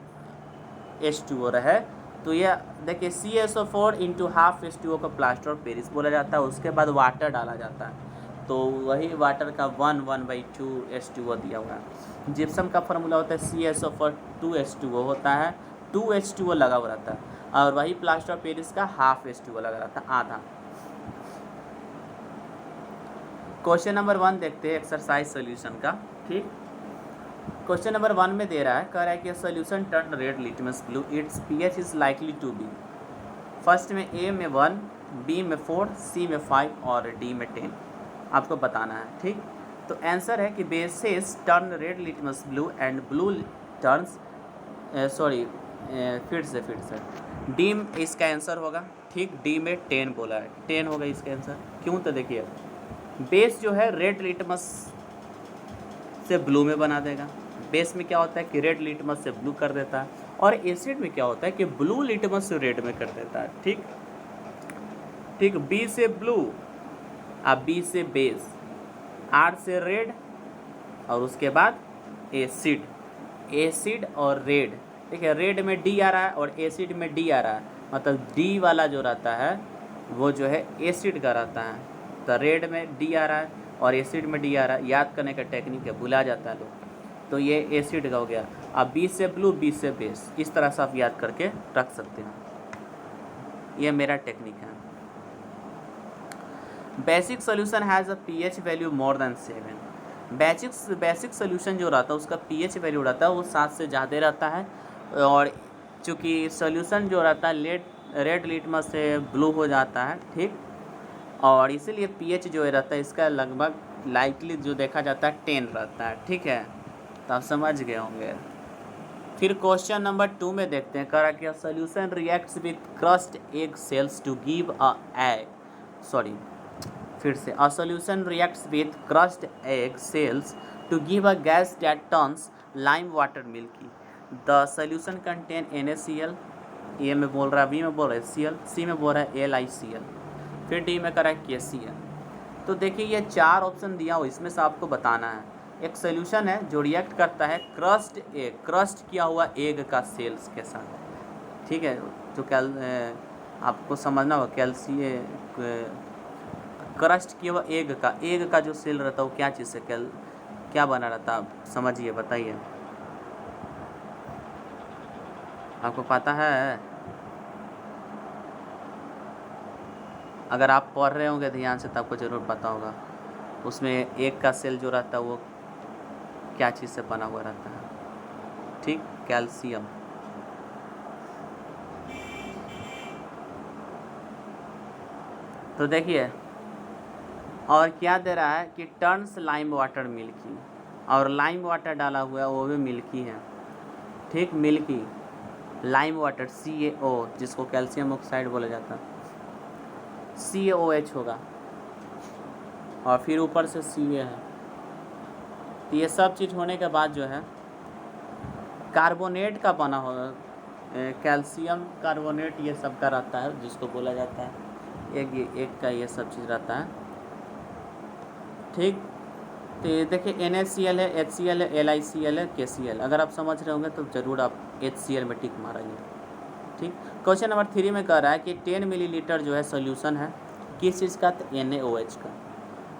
H2O रहे तो ये देखिए CaSO4 इंटू हाफ H2O का प्लास्टर ऑफ पेरिस बोला जाता है। उसके बाद वाटर डाला जाता है तो वही वाटर का 1/2 H2O दिया हुआ है। जिप्सम का फार्मूला होता है CaSO4 2H2O होता है, 2H2O लगा हुआ रहता है और वही प्लास्टर ऑफ पेरिस का हाफ H2O लगा रहता है, आधा। क्वेश्चन नंबर 1 देखते हैं एक्सरसाइज सोल्यूशन का। ठीक, क्वेश्चन नंबर 1 में दे रहा है, कह रहा है कि solution turn red litmus blue, it's pH is likely to be. First में A में 1, B में 4, C में 5 और D में 10 आपको बताना है। ठीक, तो आंसर है कि basis turn red litmus blue and blue turns फिर से डी इसका आंसर होगा। ठीक, डी में 10 बोला है, 10 होगा इसका आंसर। क्यों, तो देखिए बेस जो है रेड लिटमस से ब्लू में बना देगा। बेस में क्या होता है कि रेड लिटमस से ब्लू कर देता है और एसिड में क्या होता है कि ब्लू लिटमस से रेड में कर देता है। ठीक ठीक, बी से ब्लू, अब बी से बेस, आर से रेड और उसके बाद एसिड, एसिड और रेड। ठीक है, रेड में डी आ रहा है और एसिड में डी आ रहा है, मतलब डी वाला जो रहता है वो जो है एसिड का रहता है। तो रेड में डी आ रहा है और एसिड में डी आ रहा है, याद करने का टेक्निक है, भुला जाता है लोग। तो ये एसिड का हो गया। अब बी से ब्लू, बी से बेस, इस तरह से आप याद करके रख सकते हैं। ये मेरा टेक्निक है। Basic solution has a pH value more than 7। Basic solution जो रहता है उसका pH वैल्यू रहता है वो 7 से ज़्यादा रहता है। और चूँकि सोल्यूशन जो रहता है रेड लिटमस से ब्लू हो जाता है। ठीक, और इसीलिए pH जो रहता है इसका लगभग लाइकली जो देखा जाता है 10 रहता है। ठीक है, तो आप समझ गए होंगे। फिर क्वेश्चन नंबर 2 में देखते हैं, करा कि solution reacts with crushed egg shells to give a solution reacts with crushed egg cells to give a gas that turns lime water milky. The solution contain NaCl, A में बोल रहा है, B में बोल रहा है Cl, C में बोल रहा है LiCl, फिर D में करा है KCl। तो देखिए ये 4 ऑप्शन दिया हो, इसमें से आपको बताना है। एक सोल्यूशन है जो रिएक्ट करता है क्रस्ट किया हुआ एग का सेल्स के साथ। ठीक है, जो आपको समझना होगा क्रस्ट किया हुआ एग का जो सेल रहता है वो क्या चीज़ से क्या बना रहता है, आप समझिए, बताइए, आपको पता है? अगर आप पढ़ रहे होंगे ध्यान से तो आपको ज़रूर पता होगा। उसमें एग का सेल जो रहता है वो क्या चीज़ से बना हुआ रहता है? ठीक, कैल्शियम। तो देखिए, और क्या दे रहा है कि टर्न्स लाइम वाटर मिल्की, और लाइम वाटर डाला हुआ है वो भी मिल्की है। ठीक, मिल्की लाइम वाटर CaO, जिसको कैल्शियम ऑक्साइड बोला जाता है, CaOH होगा और फिर ऊपर से Ca है। तो ये सब चीज़ होने के बाद जो है कार्बोनेट का बना होगा, कैल्शियम कार्बोनेट ये सब का रहता है, जिसको बोला जाता है एक का ये सब चीज़ रहता है। ठीक, तो ये देखिए NaCl है, HCl है, LiCl है, KCl। अगर आप समझ रहे होंगे तो ज़रूर आप HCl में टिक मारेंगे। ठीक, क्वेश्चन नंबर 3 में कह रहा है कि 10 मिलीलीटर जो है सोल्यूशन है किस चीज़ का, तो NaOH का,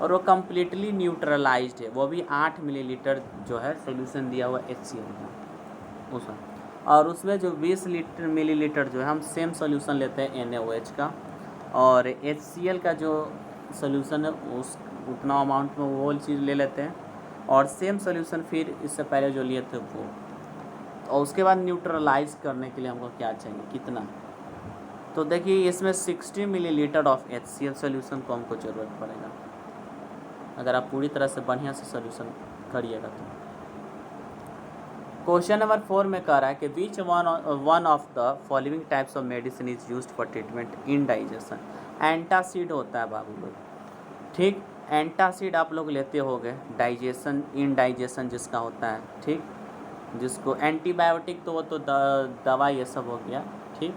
और वो कम्प्लीटली न्यूट्रलाइज्ड है, वो भी 8 मिलीलीटर जो है सोल्यूशन दिया हुआ HCl का उसमें। और उसमें जो 20 मिलीलीटर जो है हम सेम सोल्यूशन लेते हैं NaOH का, और HCl का जो सोल्यूशन है उस उतना अमाउंट में वो चीज़ ले लेते हैं, और सेम सोल्यूशन फिर इससे पहले जो लिए थे वो, और उसके बाद न्यूट्रलाइज करने के लिए हमको क्या चाहिए, कितना। तो देखिए इसमें 60 मिलीलीटर ऑफ HCl सोल्यूशन को हमको ज़रूरत पड़ेगा, अगर आप पूरी तरह से बढ़िया से सोल्यूशन करिएगा तो। क्वेश्चन नंबर 4 में कह रहा है कि which one of the following types of medicine is used for treatment in digestion. Antacid होता है बाबू लोग। ठीक, एंटासिड आप लोग लेते होंगे डाइजेशन, इनडाइजेशन जिसका होता है। ठीक, जिसको एंटीबायोटिक तो वो तो दवा ये सब हो गया। ठीक,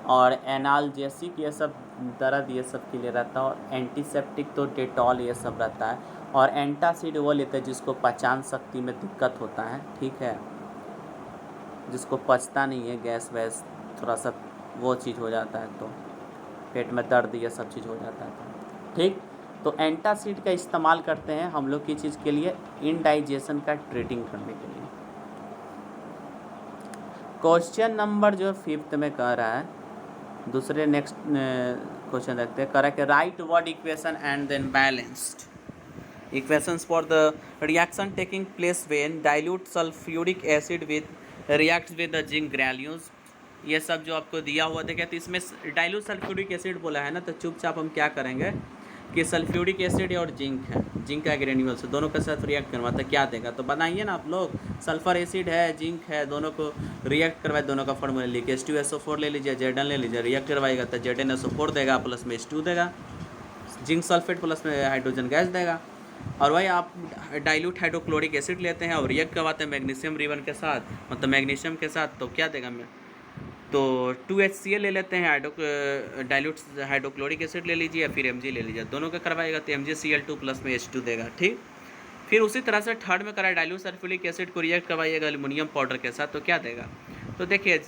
और एनाल्जेसिक ये सब दर्द ये सब के लिए रहता है, और एंटीसेप्टिक तो डेटॉल ये सब रहता है, और एंटासिड वो लेते हैं जिसको पाचन शक्ति में दिक्कत होता है, ठीक है, जिसको पचता नहीं है, गैस वैस थोड़ा सा वो चीज़ हो जाता है, तो पेट में दर्द ये सब चीज़ हो जाता है, ठीक। तो एंटासिड का इस्तेमाल करते हैं हम लोग की चीज़ के लिए, इनडाइजेशन का ट्रीटिंग करने के लिए। क्वेश्चन नंबर जो 5th में कह रहा है, दूसरे नेक्स्ट क्वेश्चन देखते हैं, कह रहा है कि write word equation and then balanced equations for the reaction taking place when dilute sulphuric acid with reacts with the zinc granules. ये सब जो आपको दिया हुआ देखिए, तो इसमें डाइल्यूट सल्फ्यूरिक एसिड बोला है ना, तो चुपचाप हम क्या करेंगे कि सल्फ्यूरिक एसिड और जिंक है, जिंक का ग्रेन्यूल से दोनों के साथ रिएक्ट करवाता है, क्या देगा, तो बनाइए ना आप लोग। सल्फर एसिड है, जिंक है, दोनों को रिएक्ट करवाए, दोनों का फॉर्मूला लिखिए, H2SO4 ले लीजिए, Zn ले लीजिए, रिएक्ट करवाएगा तो ZnSO4 देगा, प्लस में H2 देगा, जिंक सल्फेट प्लस में हाइड्रोजन गैस देगा। और वही आप डाइल्यूट हाइड्रोक्लोरिक एसिड लेते हैं और रिएक्ट करवाते हैं मैग्नीशियम रिबन के साथ, मतलब मैग्नीशियम के साथ, तो क्या देगा, तो 2HCl ले लेते हैं, डाइल्यूट हाइड्रोक्लोरिक एसिड ले लीजिए या फिर Mg ले लीजिए, दोनों का करवाएगा तो MgCl2 प्लस में H2 देगा, ठीक। फिर उसी तरह से थर्ड में कराए डाइल्यूट सल्फ्यूरिक एसिड को रिएक्ट करवाइएगा एल्युमिनियम पाउडर के साथ, तो क्या देगा, तो देखिए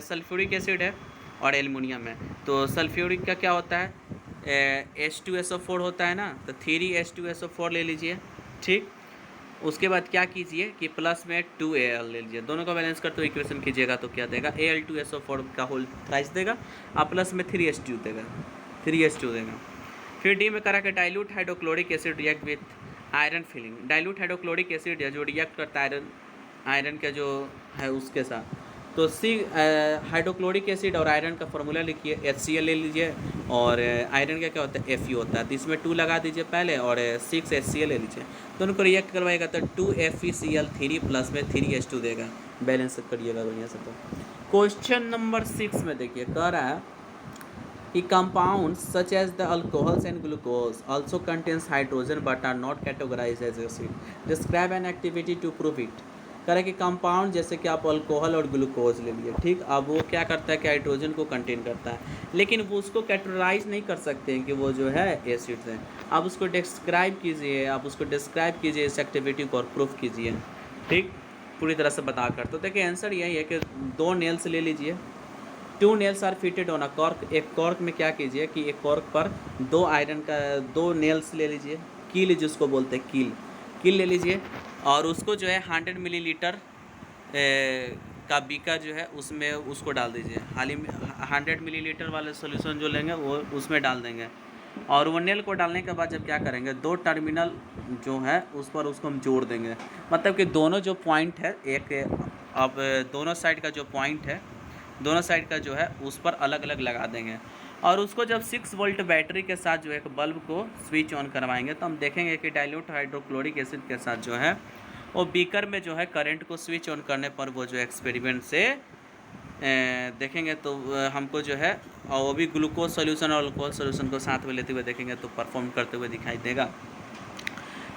सल्फ्यूरिक एसिड है और एल्युमिनियम है, तो सल्फ्यूरिक का क्या होता है, H2SO4 होता है ना, तो 3H2SO4 ले लीजिए, ठीक। उसके बाद क्या कीजिए कि प्लस में 2Al ले लीजिए, दोनों का बैलेंस करते हुए इक्वेशन कीजिएगा तो क्या देगा, Al2SO4 का होल थ्राइस देगा, और प्लस में 3H2 देगा, 3H2 देगा। फिर डी में करा के dilute hydrochloric acid react with iron filling, dilute hydrochloric acid है जो रिएक्ट करता है आयरन का जो है उसके साथ, तो हाइड्रोक्लोरिक एसिड और आयरन का फार्मूला लिखिए, HCl ले लीजिए, और आयरन का क्या होता है, Fe होता है, तो इसमें 2 लगा दीजिए पहले, और 6HCl ले लीजिए, दोनों को रिएक्ट करवाएगा तो 2FeCl3 प्लस में 3H2 देगा, बैलेंस करिएगा बढ़िया से। तो क्वेश्चन नंबर 6 में देखिए कह रहा है कि compounds such as the alcohols and glucose also contains hydrogen but are not categorized as acid. Describe an activity to prove it. कह रहा है कि कंपाउंड जैसे कि आप अल्कोहल और ग्लूकोज ले लिए, ठीक, अब वो क्या करता है कि हाइड्रोजन को कंटेन करता है, लेकिन वो उसको कैटेगराइज नहीं कर सकते हैं कि वो जो है एसिड्स हैं। आप उसको डिस्क्राइब कीजिए, इस एक्टिविटी को और प्रूफ कीजिए, ठीक, पूरी तरह से बता कर। तो देखिए आंसर यही है कि 2 नेल्स ले लीजिए, 2 nails are fitted on a cork. एक कॉर्क में क्या कीजिए कि एक कॉर्क पर 2 नेल्स ले लीजिए, कील जिसको बोलते हैं, कील ले लीजिए, और उसको जो है 100 मिलीलीटर का बीकर जो है उसमें उसको डाल दीजिए, हाल ही में 100 मिलीलीटर वाले सोल्यूशन जो लेंगे वो उसमें डाल देंगे, और वो नेल को डालने के बाद जब क्या करेंगे, 2 टर्मिनल जो है उस पर उसको हम जोड़ देंगे, मतलब कि दोनों जो पॉइंट है, एक अब दोनों साइड का जो पॉइंट है, दोनों साइड का जो है उस पर अलग अलग लगा देंगे, और उसको जब 6 वोल्ट बैटरी के साथ जो है बल्ब को स्विच ऑन करवाएंगे तो हम देखेंगे कि डाइल्यूट हाइड्रोक्लोरिक एसिड के साथ जो है वो बीकर में जो है करंट को स्विच ऑन करने पर वो जो एक्सपेरिमेंट से देखेंगे तो हमको जो है, और वो भी ग्लूकोज सोल्यूशन और अल्कोहल सोल्यूशन को साथ में लेते हुए देखेंगे तो परफॉर्म करते हुए दिखाई देगा।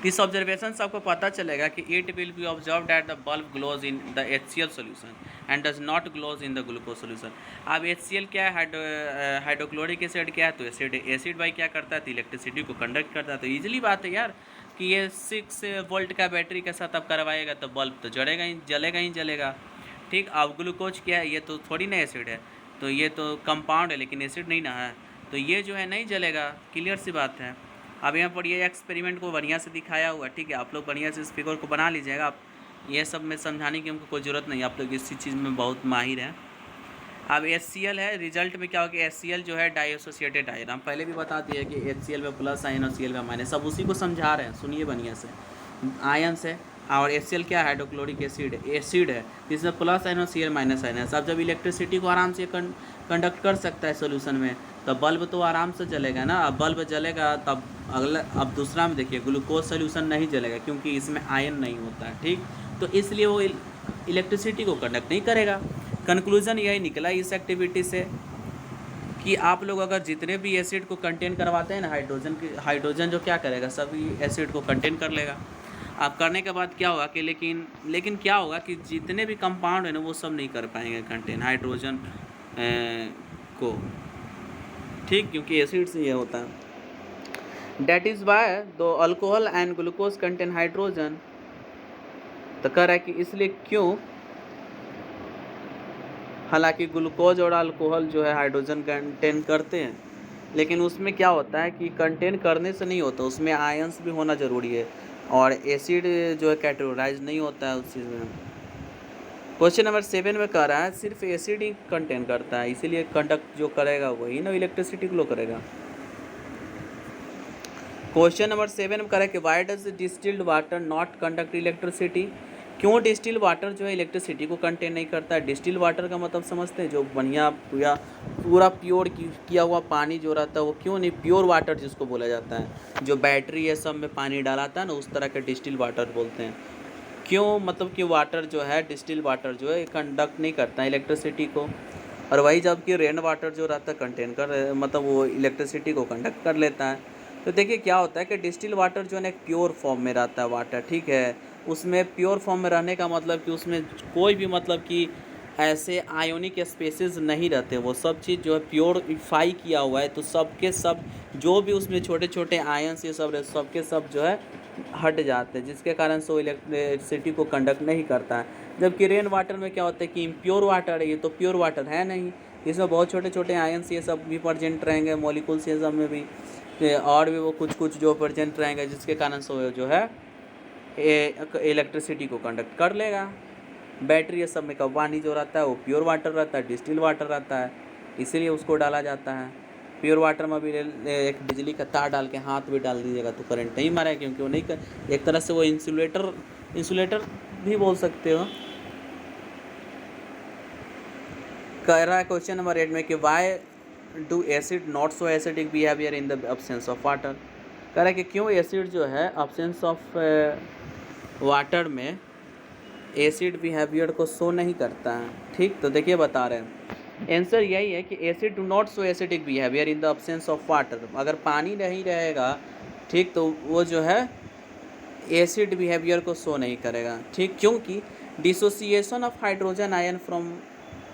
इस ऑब्जर्वेशन से आपको पता चलेगा कि it will be observe that the bulb glows in the HCl solution and does not glows in the glucose solution. अब HCl क्या है, हाइड्रोक्लोरिक एसिड क्या है, तो एसिड भाई क्या करता है, तो इलेक्ट्रिसिटी को कंडक्ट करता है, तो ईजिली बात है यार कि ये 6 वोल्ट का बैटरी के साथ आप करवाएगा तो बल्ब तो जलेगा, ठीक। अब ग्लूकोज क्या है, ये तो थोड़ी ना एसिड है, तो ये तो कंपाउंड है लेकिन एसिड नहीं ना है, तो ये जो है नहीं जलेगा, क्लियर सी बात है। अब यहाँ पर ये एक्सपेरिमेंट को बढ़िया से दिखाया हुआ, ठीक है, आप लोग बढ़िया से इस फिगर को बना लीजिएगा। आप ये सब में समझाने की हमको कोई ज़रूरत नहीं, आप लोग इसी चीज़ में बहुत माहिर हैं। अब HCl है, रिजल्ट में क्या होगा, HCl जो है डाई एसोसिएटेड आयन, हम पहले भी बता दिए कि HCl में प्लस आयन और Cl में माइनस, सब उसी को समझा रहे हैं, सुनिए बढ़िया से, आयन से। और HCl क्या है, हाइड्रोक्लोरिक एसिड है जिसमें प्लस आयन और Cl माइनस आयन है। सब जब इलेक्ट्रिसिटी को आराम से कंडक्ट कर सकता है सोल्यूशन में, तो बल्ब तो आराम से जलेगा ना। अब बल्ब जलेगा तब अब दूसरा में देखिए ग्लूकोज सोल्यूशन नहीं जलेगा क्योंकि इसमें आयन नहीं होता है, ठीक, तो इसलिए वो इलेक्ट्रिसिटी को कंडक्ट नहीं करेगा। कंक्लूज़न यही निकला इस एक्टिविटी से कि आप लोग अगर जितने भी एसिड को कंटेन करवाते हैं ना, हाइड्रोजन जो क्या करेगा, सभी एसिड को कंटेन कर लेगा। अब करने के बाद क्या होगा कि लेकिन क्या होगा कि जितने भी कंपाउंड है ना वो सब नहीं कर पाएंगे कंटेन हाइड्रोजन को, ठीक, क्योंकि एसिड से ये होता है। डेट इज़ वाई दो alcohol and glucose contain hydrogen. तो कह रहा है कि इसलिए क्यों, हालांकि ग्लूकोज और अल्कोहल जो है हाइड्रोजन कंटेन करते हैं, लेकिन उसमें क्या होता है कि कंटेन करने से नहीं होता, उसमें आयंस भी होना ज़रूरी है, और एसिड जो है कैटेगराइज नहीं होता है उस चीज़ में। क्वेश्चन नंबर 7 में कह रहा है सिर्फ एसिड ही कंटेन करता है, इसीलिए कंडक्ट जो करेगा वही ना इलेक्ट्रिसिटी फ्लो करेगा। क्वेश्चन नंबर 7 में कह रहा है कि why does distilled water not conduct electricity. क्यों डिस्टिल वाटर जो है इलेक्ट्रिसिटी को कंटेन नहीं करता है। डिस्टिल वाटर का मतलब समझते हैं, जो बढ़िया पूरा प्योर किया हुआ पानी जो रहता है वो क्यों नहीं, प्योर वाटर जिसको बोला जाता है, जो बैटरी है सब में पानी डालाता है ना, उस तरह के डिस्टिल वाटर बोलते हैं। क्यों, मतलब कि वाटर जो है डिस्टिल वाटर जो है कंडक्ट नहीं करता है इलेक्ट्रिसिटी को, और वही जबकि रेन वाटर जो रहता है कंटेन कर, मतलब वो इलेक्ट्रिसिटी को कंडक्ट कर लेता है। तो देखिए क्या होता है कि डिस्टिल वाटर जो है ना एक प्योर फॉर्म में रहता है वाटर, ठीक है। उसमें प्योर फॉर्म में रहने का मतलब कि उसमें कोई भी मतलब कि ऐसे आयोनिक स्पेसेस नहीं रहते, वो सब चीज़ जो है प्योरीफाई किया हुआ है, तो सबके सब जो भी उसमें छोटे छोटे आयंस ये सब सबके सब जो है हट जाते हैं, जिसके कारण से वो इलेक्ट्रिसिटी को कंडक्ट नहीं करता है। जबकि रेन वाटर में क्या होता है कि इम्प्योर वाटर है, ये तो प्योर वाटर है नहीं, इसमें बहुत छोटे छोटे आयंस ये सब भी प्रेजेंट रहेंगे, मॉलिक्यूल्स ये सब में भी, और भी वो कुछ कुछ जो प्रेजेंट रहेंगे, जिसके कारण से वो जो है इलेक्ट्रिसिटी को कंडक्ट कर लेगा। बैटरी ये सब में का पानी जो रहता है वो प्योर वाटर रहता है, डिस्टिल वाटर रहता है, इसीलिए उसको डाला जाता है। प्योर वाटर में भी एक बिजली का तार डाल के हाथ भी डाल दीजिएगा तो करंट नहीं मारेगा, क्योंकि वो नहीं एक तरह से वो इंसुलेटर भी बोल सकते हो। कह रहा है क्वेश्चन नंबर 8 में कि why do acid not so acidic behaviour in the absence of water. कह रहा है कि क्यों एसिड जो है एब्सेंस ऑफ वाटर में एसिड बिहेवियर को शो नहीं करता है, ठीक। तो देखिए बता रहे हैं आंसर यही है कि acid do not show acidic behaviour in the absence of water. अगर पानी नहीं रहेगा, ठीक, तो वो जो है एसिड बिहेवियर को शो नहीं करेगा, ठीक, क्योंकि dissociation of hydrogen ion from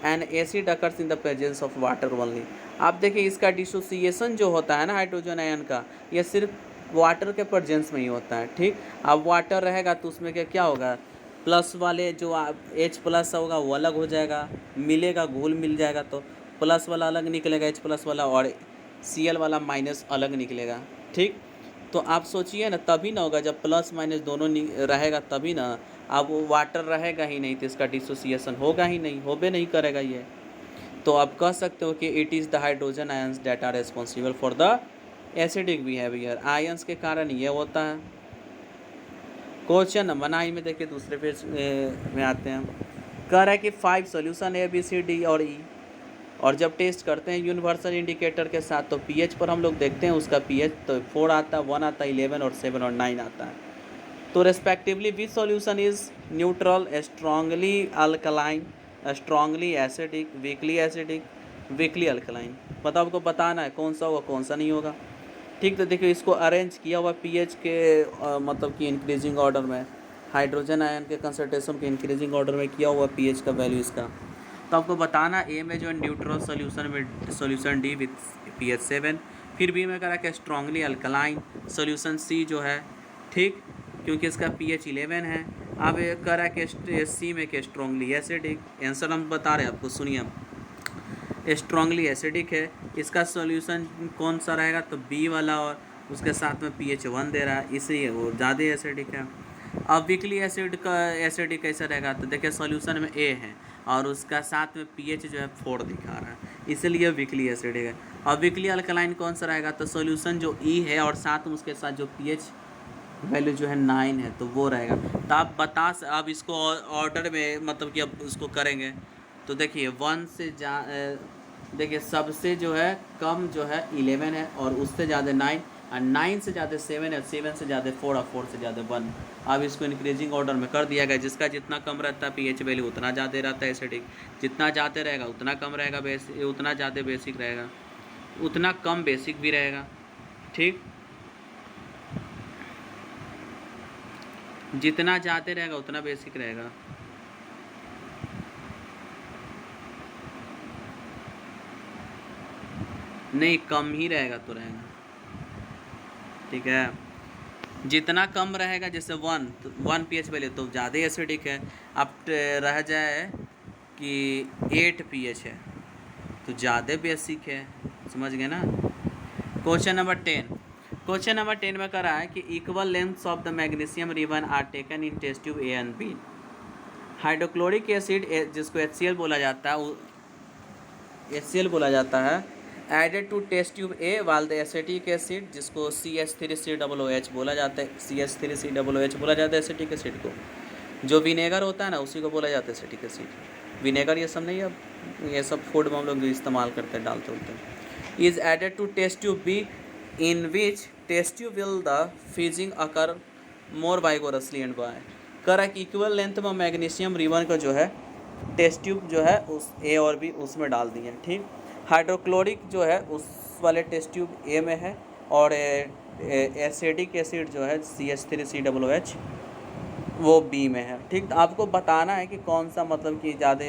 N acid occurs in the presence of water only. आप देखिए इसका डिसोसिएशन जो होता है ना हाइड्रोजन आयन का, ये सिर्फ वाटर के प्रेजेंस में ही होता है, ठीक। अब वाटर रहेगा तो उसमें क्या होगा, प्लस वाले जो H प्लस होगा वो अलग हो जाएगा, मिलेगा घुल मिल जाएगा, तो प्लस वाला अलग निकलेगा H प्लस वाला, और Cl वाला माइनस अलग निकलेगा, ठीक। तो आप सोचिए ना, तभी ना होगा जब प्लस माइनस दोनों रहेगा तभी ना। अब वो वाटर रहेगा ही नहीं तो इसका डिसोसिएशन होगा ही नहीं, होबे नहीं करेगा ये। तो आप कह सकते हो कि it is the hydrogen ions that are responsible for the acidic behaviour. Ions के कारण ये होता है। क्वेश्चन नंबर 9 में देखिए दूसरे पेज में आते हैं। कह रहा है कि 5 सोल्यूशन ABCD और E, और जब टेस्ट करते हैं यूनिवर्सल इंडिकेटर के साथ तो pH पर हम लोग देखते हैं उसका pH तो 4 आता है, 1 आता है, 11 और 7 और 9 आता है। तो respectively which solution is neutral, strongly alkaline, strongly acidic, weekly alkaline. मतलब आपको बताना है कौन सा होगा कौन सा नहीं होगा, ठीक। तो देखिए इसको अरेंज किया हुआ pH के मतलब कि इंक्रीजिंग ऑर्डर में, हाइड्रोजन आयन के कंसंट्रेशन के इंक्रीजिंग ऑर्डर में किया हुआ pH का वैल्यू इसका। तो आपको बताना ए में जो न्यूट्रल सोल्यूशन में सोल्यूशन D विथ pH 7, फिर बी में करा कि स्ट्रांगली अल्कलाइन, सोल्यूशन C जो है, ठीक, क्योंकि इसका pH 11 है। अब करा कि सी में के स्ट्रांगली एसिडिक। आंसर हम बता रहे हैं आपको, सुनिए, स्ट्रांगली एसिडिक है, इसका सॉल्यूशन कौन सा रहेगा, तो बी वाला, और उसके साथ में pH 1 दे रहा है, इसलिए वो ज़्यादा एसिडिक है। अब वीकली एसिड का एसिडिक कैसा रहेगा, तो देखिए सॉल्यूशन में ए है और उसका साथ में pH जो है 4 दिखा रहा है, इसलिए वीकली एसिडिक है। और वीकली अल्कलाइन कौन सा रहेगा, तो सॉल्यूशन जो E है और साथ में उसके साथ जो pH वैल्यू जो है 9 है तो वो रहेगा। तो आप अब इसको ऑर्डर में मतलब कि अब उसको करेंगे तो देखिए 1 से देखिए सबसे जो है कम जो है 11 है और उससे ज़्यादा 9, और 9 से ज़्यादा 7 है, 7 से ज़्यादा 4 और 4 से ज़्यादा 1। अब इसको इंक्रीजिंग ऑर्डर में कर दिया गया, जिसका जितना कम रहता है pH वैल्यू उतना ज़्यादा रहता है एसिडिक, जितना ज़्यादा रहेगा उतना कम रहेगा बेसिक, उतना ज़्यादा बेसिक रहेगा, उतना कम बेसिक भी रहेगा, ठीक। जितना ज़्यादा रहेगा उतना बेसिक रहेगा। नहीं, कम ही रहेगा तो रहेगा। ठीक है। जितना कम रहेगा जैसे 1 तो 1 pH वैल्यू तो ज़्यादा एसिडिक है। अब रह जाए कि 8 pH है तो ज़्यादा बेसिक है। समझ गए ना। Question number 10। क्वेश्चन नंबर 10 में करा है कि equal lengths of the magnesium ribbon are taken in test tube A and B. Hydrochloric acid जिसको HCl बोला जाता है, HCl बोला जाता है, added to test tube A, while the acetic acid जिसको CH3COOH बोला जाता है, CH3COOH बोला जाता है एसिटिक एसिड को। जो विनेगर होता है ना उसी को बोला जाता है एसिटिक एसिड। विनेगर ये सब नहीं, अब ये सब फूड में हम लोग इस्तेमाल करते हैं, डालते होते हैं। Is added to test tube B in which test tube will the fizzing occur more vigorously and by. कर कि इक्वल लेंथ में मैग्नीशियम रिबन का जो है टेस्ट ट्यूब जो है उस ए और बी उसमें डाल दिए। ठीक। हाइड्रोक्लोरिक जो है उस वाले टेस्ट ट्यूब ए में है और एसिडिक एसिड जो है CH3COOH वो बी में है। ठीक। तो आपको बताना है कि कौन सा मतलब कि ज़्यादा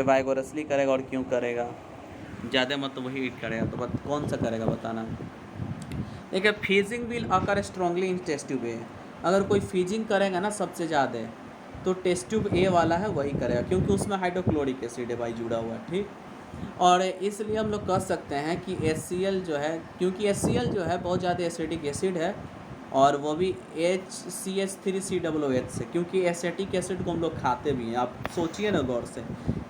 वाइगोरसली करेगा और क्यों करेगा। ज़्यादा मतलब वही हीट करेगा तो कौन सा करेगा बताना। देखिए fizzing will occur strongly in test tube A. अगर कोई फीजिंग करेगा ना सबसे ज़्यादा तो टेस्ट ट्यूब ए वाला है वही करेगा, क्योंकि उसमें हाइड्रोक्लोरिक एसिड है भाई जुड़ा हुआ है। ठीक। और इसलिए हम लोग कह सकते हैं कि HCl जो है, क्योंकि HCl जो है बहुत ज़्यादा एसिडिक एसिड है और वो भी CH3COOH से, क्योंकि एसिटिक एसिड को हम लोग खाते भी हैं। आप सोचिए ना गौर से,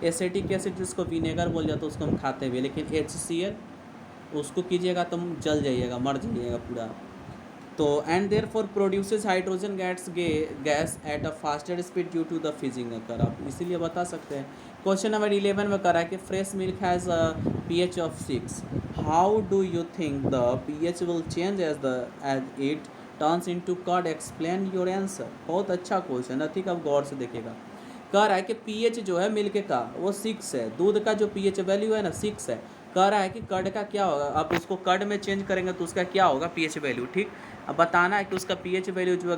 एसिटिक एसिड जिसको विनेगर बोल जाता है उसको हम खाते भी हैं, लेकिन HCl उसको कीजिएगा तो जल जाइएगा, मर जाइएगा पूरा। तो and therefore produces hydrogen gas at a faster speed due to the fizzing occur. आप इसीलिए बता सकते हैं। क्वेश्चन नंबर 11 में करा है कि fresh milk has a pH of 6। How do you think the pH will change as it turns into curd. Explain your answer. बहुत अच्छा क्वेश्चन है। ठीक। अब गौर से देखिएगा। कह रहा है कि pH जो है मिल्क का वो 6 है, दूध का जो pH वैल्यू है ना 6 है। कह रहा है कि कर्ड का क्या होगा, आप उसको कर्ड में चेंज करेंगे तो उसका क्या होगा pH वैल्यू। ठीक। अब बताना है कि उसका pH वैल्यू जो है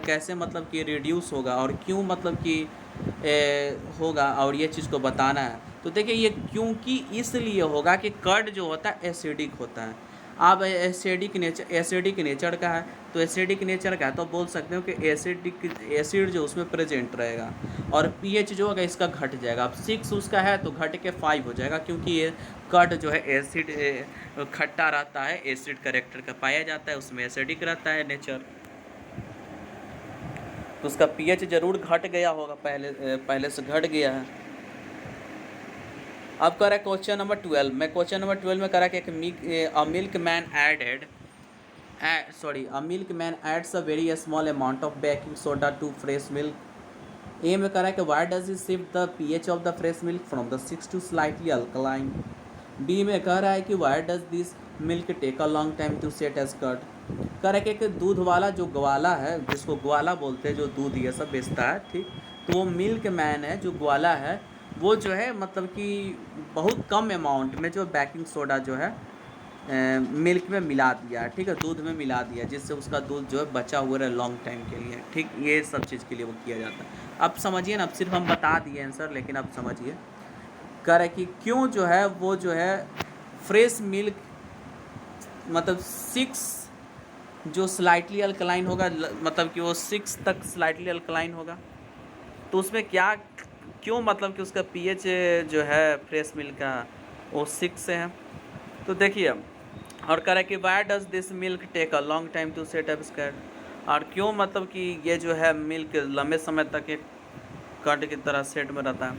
कैसे मतलब कि रिड्यूस होगा और क्यों मतलब कि होगा, और ये चीज़ को बताना है। तो देखिए ये क्योंकि इसलिए होगा कि कर्ड जो होता है एसिडिक होता है। अब एसिडिक नेचर का है, तो एसिडिक नेचर का है तो बोल सकते हो कि एसिड जो उसमें प्रेजेंट रहेगा और pH जो होगा इसका घट जाएगा। अब 6 उसका है तो घट के 5 हो जाएगा, क्योंकि ये कर्ड जो है एसिड खट्टा रहता है, एसिड करेक्टर का पाया जाता है, उसमें एसिडिक रहता है नेचर, तो उसका pH जरूर घट गया होगा, पहले से घट गया है। अब करा क्वेश्चन नंबर 12 में। क्वेश्चन नंबर 12 में करा कि a milkman adds a very small amount of baking soda to fresh milk. A में करा कि why does it shift the pH of the fresh milk from the 6 to slightly alkaline. B में कह रहा है कि why does this milk take a long time to set as curd. कह रहा है कि दूध वाला जो ग्वाला है, जिसको ग्वाला बोलते हैं, जो दूध ये सब बेचता है, ठीक, तो वो मिल्क मैन है जो ग्वाला है, वो जो है मतलब कि बहुत कम अमाउंट में जो बेकिंग सोडा जो है मिल्क में मिला दिया है। ठीक है, दूध में मिला दिया, जिससे उसका दूध जो है बचा हुआ रहे लॉन्ग टाइम के लिए। ठीक, ये सब चीज़ के लिए वो किया जाता है। अब समझिए ना, अब सिर्फ हम बता दिए आंसर, लेकिन अब समझिए कह रहा है कि क्यों जो है वो जो है फ्रेश मिल्क मतलब 6 जो स्लाइटली अल्कलाइन होगा, मतलब कि वो 6 तक स्लाइटली अल्कलाइन होगा, तो उसमें क्या क्यों मतलब कि उसका pH जो है फ्रेश मिल्क का वो 6 से है। तो देखिए, और कह रहा है कि why does this milk take a long time to set up as curd, और क्यों मतलब कि ये जो है मिल्क लंबे समय तक एक कर्ड की तरह सेट में रहता है।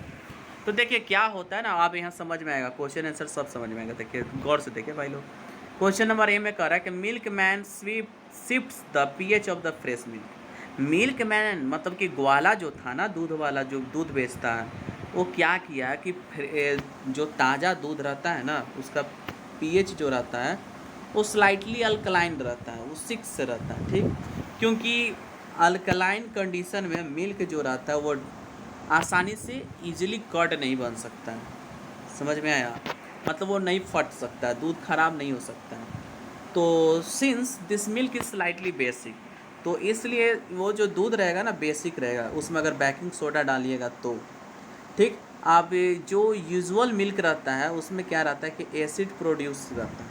तो देखिए क्या होता है ना, आप यहाँ समझ में आएगा, क्वेश्चन आंसर सब समझ में आएगा। देखिए गौर से देखिए भाई लोग। क्वेश्चन नंबर ए में कह रहा है कि milk man shifts the pH of the fresh milk. Milk man मतलब कि ग्वाला जो था ना, दूध वाला जो दूध बेचता है, वो क्या किया कि जो ताज़ा दूध रहता है ना, उसका pH जो रहता है वो स्लाइटली अल्कलाइन रहता है, वो 6 से रहता है। ठीक, क्योंकि अल्कलाइन कंडीशन में मिल्क जो रहता है वो आसानी से इजीली कर्ड नहीं बन सकता है। समझ में आया, मतलब वो नहीं फट सकता है, दूध खराब नहीं हो सकता है। तो since this milk is slightly basic, तो इसलिए वो जो दूध रहेगा ना बेसिक रहेगा, उसमें अगर बेकिंग सोडा डालिएगा तो ठीक। आप जो यूजुअल मिल्क रहता है उसमें क्या रहता है कि एसिड प्रोड्यूस रहता है।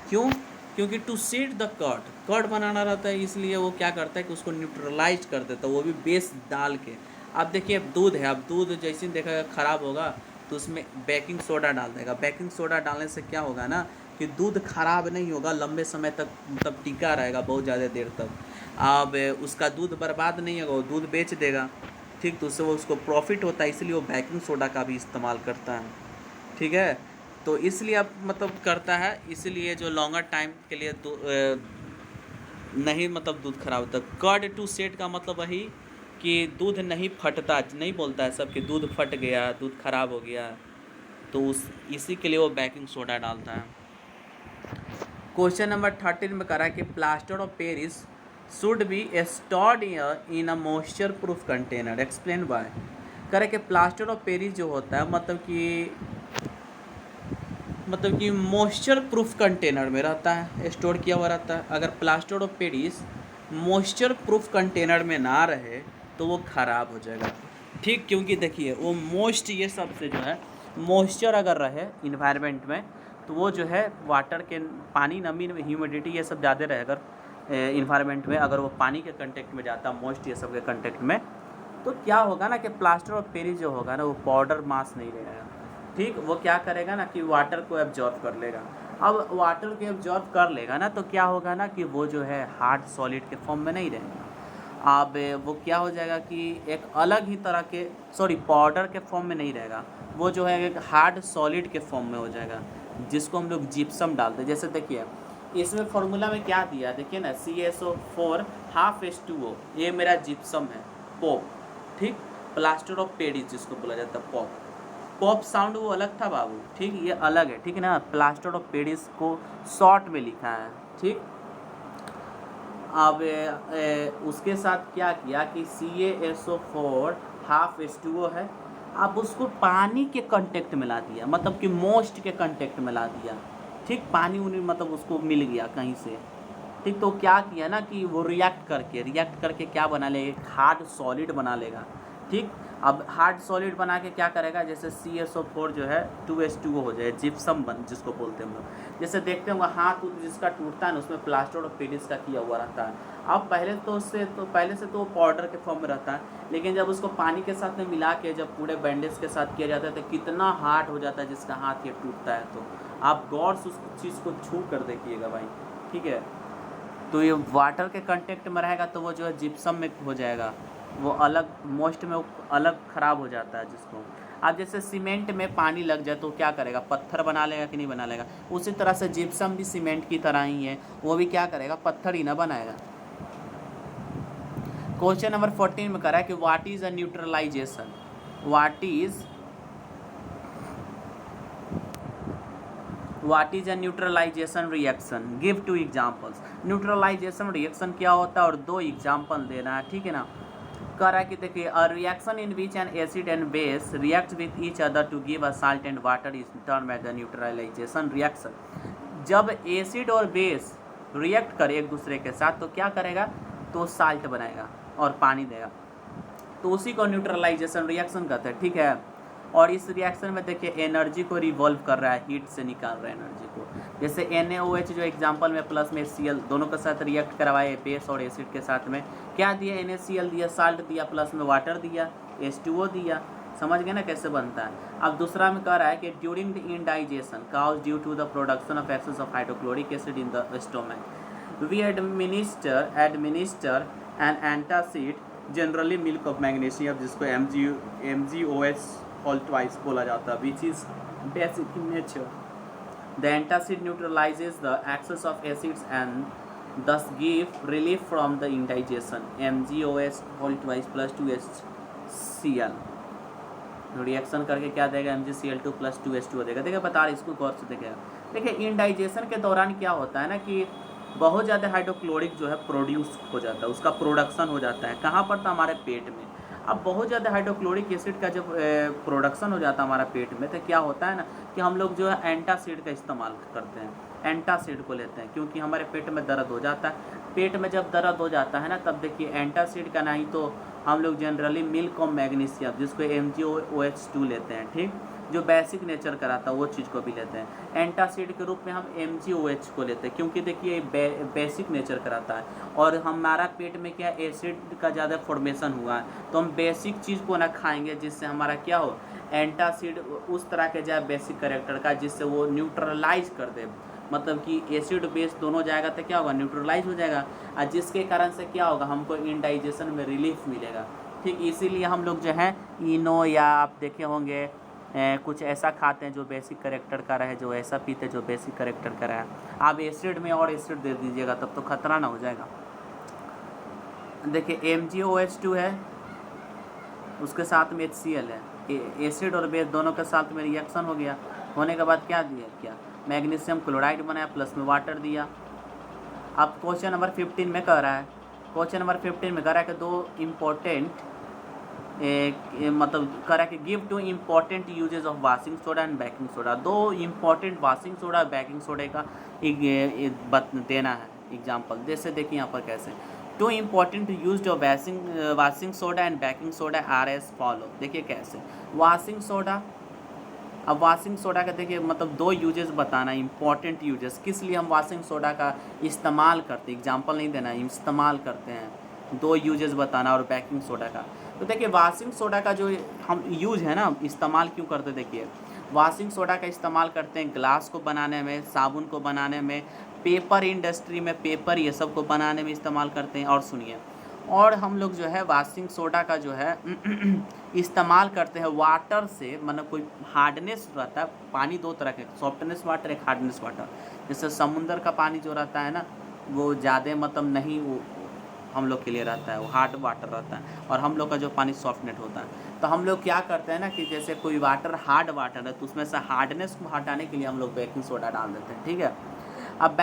क्यों? क्योंकि to seed the curd, curd बनाना रहता है, इसलिए वो क्या करता है कि उसको न्यूट्रलाइज कर देता है, वो भी बेस डाल के। अब देखिए अब दूध है, अब दूध जैसे ही देखा ख़राब होगा तो उसमें बेकिंग सोडा डाल देगा। बेकिंग सोडा डालने से क्या होगा ना कि दूध ख़राब नहीं होगा, लंबे समय तक मतलब टिका रहेगा, बहुत ज़्यादा देर तक। अब उसका दूध बर्बाद नहीं होगा, वो दूध बेच देगा, ठीक, तो उससे वो उसको प्रॉफिट होता है, इसलिए वो बेकिंग सोडा का भी इस्तेमाल करता है, ठीक है। तो इसलिए अब मतलब करता है, इसलिए जो लॉन्गर टाइम के लिए नहीं मतलब दूध खराब होता। कर्ड टू सेट का मतलब वही कि दूध नहीं फटता, नहीं बोलता है सब कि दूध फट गया, दूध खराब हो गया, तो उस इसी के लिए वो बेकिंग सोडा डालता है। क्वेश्चन नंबर 13 में करा कि plaster of Paris should be stored in a moisture proof container, explain why. करे कि प्लास्टर ऑफ पेरिस जो होता है मतलब कि मॉइस्चर प्रूफ कंटेनर में रहता है, स्टोर किया हुआ रहता है। अगर plaster of Paris moisture proof container में ना रहे तो वो ख़राब हो जाएगा, ठीक, क्योंकि देखिए वो मोस्ट ये सब से जो है मॉइस्चर अगर रहे इन्वायरमेंट में तो वो जो है वाटर के पानी, नमी, ह्यूमिडिटी ये सब ज़्यादा रहे अगर इन्वायरमेंट में, अगर वो पानी के कंटेक्ट में जाता है, मॉइस्ट ये सब के कंटेक्ट में, तो क्या होगा ना कि प्लास्टर ऑफ पेरिस जो होगा ना वो पाउडर मास नहीं रहेगा, ठीक, वो क्या करेगा ना कि वाटर को एब्जॉर्ब कर लेगा। अब वाटर को एब्जॉर्ब कर लेगा ना तो क्या होगा ना कि वो जो है हार्ड सॉलिड के फॉर्म में नहीं रहेगा। अब वो क्या हो जाएगा कि एक अलग ही तरह के पाउडर के फॉर्म में नहीं रहेगा, वो जो है एक हार्ड सॉलिड के फॉर्म में हो जाएगा, जिसको हम लोग जिप्सम डालते हैं। जैसे देखिए इसमें फॉर्मूला में क्या दिया, देखिए ना CaSO4 ½ ये मेरा जिप्सम है, पॉप, ठीक, प्लास्टर ऑफ पेरिस जिसको बोला जाता है पॉप। पॉप साउंड वो अलग था बाबू, ठीक, ये अलग है, ठीक है ना। प्लास्टर ऑफ पेरिस को शॉर्ट में लिखा है, ठीक। अब उसके साथ क्या किया कि CaSO4 ½ है, अब उसको पानी के कांटेक्ट में ला दिया, मतलब कि मोस्ट के कांटेक्ट में ला दिया, ठीक, पानी उन्हीं मतलब उसको मिल गया कहीं से, ठीक। तो क्या किया ना कि वो रिएक्ट करके क्या बना लेगा, हार्ड सॉलिड बना लेगा, ठीक। अब हार्ड सॉलिड बना के क्या करेगा, जैसे CaSO4 जो है 2H2O हो जाए, जिप्सम बन जिसको बोलते हैं हम लोग। जैसे देखते होंगे हाथ जिसका टूटता है ना उसमें प्लास्टर ऑफ पेरिस का किया हुआ रहता है। अब पहले से तो वो पाउडर के फॉर्म में रहता है, लेकिन जब उसको पानी के साथ में मिला के जब पूरे बैंडेज के साथ किया जाता है तो कितना हार्ड हो जाता है जिसका हाथ ये टूटता है। तो आप गौर से उस चीज़ को छू कर देखिएगा भाई, ठीक है। तो ये वाटर के कांटेक्ट में रहेगा तो वो जो है जिप्सम में हो जाएगा, वो अलग मोस्ट में वो अलग ख़राब हो जाता है जिसको। अब जैसे सीमेंट में पानी लग जाए तो क्या करेगा, पत्थर बना लेगा कि नहीं बना लेगा, उसी तरह से जिप्सम भी सीमेंट की तरह ही है, वो भी क्या करेगा, पत्थर ही ना बनाएगा। क्वेश्चन नंबर 14 में करा है कि what is a neutralisation, what is a neutralisation reaction, give 2 examples. Neutralisation reaction क्या होता है और 2 एग्जाम्पल देना है, ठीक है ना। कह रहा है कि देखिए a reaction in which an acid and base react with each other to give a salt and water is termed as the neutralisation reaction. जब एसिड और बेस रिएक्ट करे एक दूसरे के साथ तो क्या करेगा, तो साल्ट बनाएगा और पानी देगा, तो उसी को न्यूट्रलाइजेशन रिएक्शन कहते हैं, ठीक है। और इस रिएक्शन में देखिए एनर्जी को रिवॉल्व कर रहा है, हीट से निकाल रहा है एनर्जी को। जैसे NaOH जो एग्जांपल में प्लस में Cl दोनों के साथ रिएक्ट करवाए, बेस और एसिड के साथ में, क्या दिया, NaCl दिया, साल्ट दिया, प्लस में वाटर दिया, H2O दिया, समझ गए ना कैसे बनता है। अब दूसरा में कह रहा है कि during the indigestion cause due to the production of excess of hydrochloric acid in the stomach we administer an antacid generally milk of magnesium जिसको MgOH ऑल ट्वाइस बोला जाता है, which is basic in nature. The antacid neutralises the excess of acids and thus give relief from the indigestion, MgOH whole twice plus 2HCl reaction करके क्या देगा, MgCl2 plus 2H2O देगा। देखिए बता रहे, इसको गौर से देखिएगा। देखिए इंडाइजेशन के दौरान क्या होता है ना कि बहुत ज़्यादा हाइड्रोक्लोरिक जो है प्रोड्यूस हो जाता है, उसका प्रोडक्शन हो जाता है, कहाँ पर, तो हमारे पेट में। अब बहुत ज़्यादा हाइड्रोक्लोरिक एसिड का जब प्रोडक्शन हो जाता है हमारा पेट में तो क्या होता है ना कि हम लोग जो है एंटासिड का इस्तेमाल करते हैं, एंटासिड को लेते हैं, क्योंकि हमारे पेट में दर्द हो जाता है। पेट में जब दर्द हो जाता है ना तब देखिए एंटासिड का नहीं तो हम लोग जनरली मिल्क ऑफ मैग्नीशियम जिसको MgOH2 लेते हैं, ठीक। जो बेसिक नेचर का रहता है वो चीज़ को भी लेते हैं। एंटासिड के रूप में हम MgOH को लेते हैं, क्योंकि देखिए बेसिक नेचर का रहता है और हमारा पेट में क्या एसिड का ज़्यादा फॉर्मेशन हुआ है, तो हम बेसिक चीज़ को ना खाएंगे जिससे हमारा क्या हो, एंटासिड उस तरह के जाए बेसिक करेक्टर का जिससे वो न्यूट्रलाइज कर दे, मतलब कि एसिड बेस दोनों जाएगा तो क्या होगा, न्यूट्रलाइज हो जाएगा, और जिसके कारण से क्या होगा, हमको इंडाइजेशन में रिलीफ मिलेगा। ठीक, इसीलिए हम लोग जो है इनो या आप देखे होंगे कुछ ऐसा खाते हैं जो बेसिक करेक्टर का रहे, जो ऐसा पीते जो बेसिक करेक्टर का रहे। आप एसिड में और एसिड दे दीजिएगा तब तो खतरा ना हो जाएगा। देखिए MgOH2 है, उसके साथ में HCl है, एसिड और बेस दोनों के साथ में रिएक्शन हो गया, होने के बाद क्या दिया, क्या मैग्नीशियम क्लोराइड बनाया, प्लस में वाटर दिया। अब क्वेश्चन नंबर 15 में कह रहा है, क्वेश्चन नंबर 15 में कह रहा है कि दो इम्पोर्टेंट मतलब कह रहा है कि give two important uses of washing soda and baking soda. दो इम्पोर्टेंट वाशिंग सोडा और बेकिंग सोडे का देना है एग्जाम्पल। जैसे देखिए यहाँ पर कैसे, two important use of washing soda and baking soda are as follow. देखिए कैसे, वाशिंग सोडा, अब वाशिंग सोडा का देखिए मतलब दो यूजेस बताना, इंपॉर्टेंट यूजेस, किस लिए हम वाशिंग सोडा का इस्तेमाल करते हैं, एग्जांपल नहीं देना, इस्तेमाल करते हैं, दो यूजेस बताना। और बेकिंग सोडा का, तो देखिए वाशिंग सोडा का जो हम यूज है ना, इस्तेमाल क्यों करते, देखिए वाशिंग सोडा का इस्तेमाल करते हैं ग्लास को बनाने में, साबुन को बनाने में, पेपर इंडस्ट्री में पेपर ये सब को बनाने में इस्तेमाल करते हैं। और सुनिए, और हम लोग जो है वाशिंग सोडा का जो है इस्तेमाल करते हैं वाटर से, मतलब कोई हार्डनेस रहता है, पानी दो तरह के, सॉफ्टनेस वाटर, एक हार्डनेस वाटर। जैसे समुंदर का पानी जो रहता है ना, वो ज़्यादा मतलब नहीं, वो हम लोग के लिए रहता है, वो हार्ड वाटर रहता है, और हम लोग का जो पानी सॉफ्टनेट होता है। तो हम लोग क्या करते हैं ना कि जैसे कोई वाटर हार्ड वाटर है तो उसमें से हार्डनेस को हटाने के लिए हम लोग बेकिंग सोडा डाल देते हैं। ठीक है, अब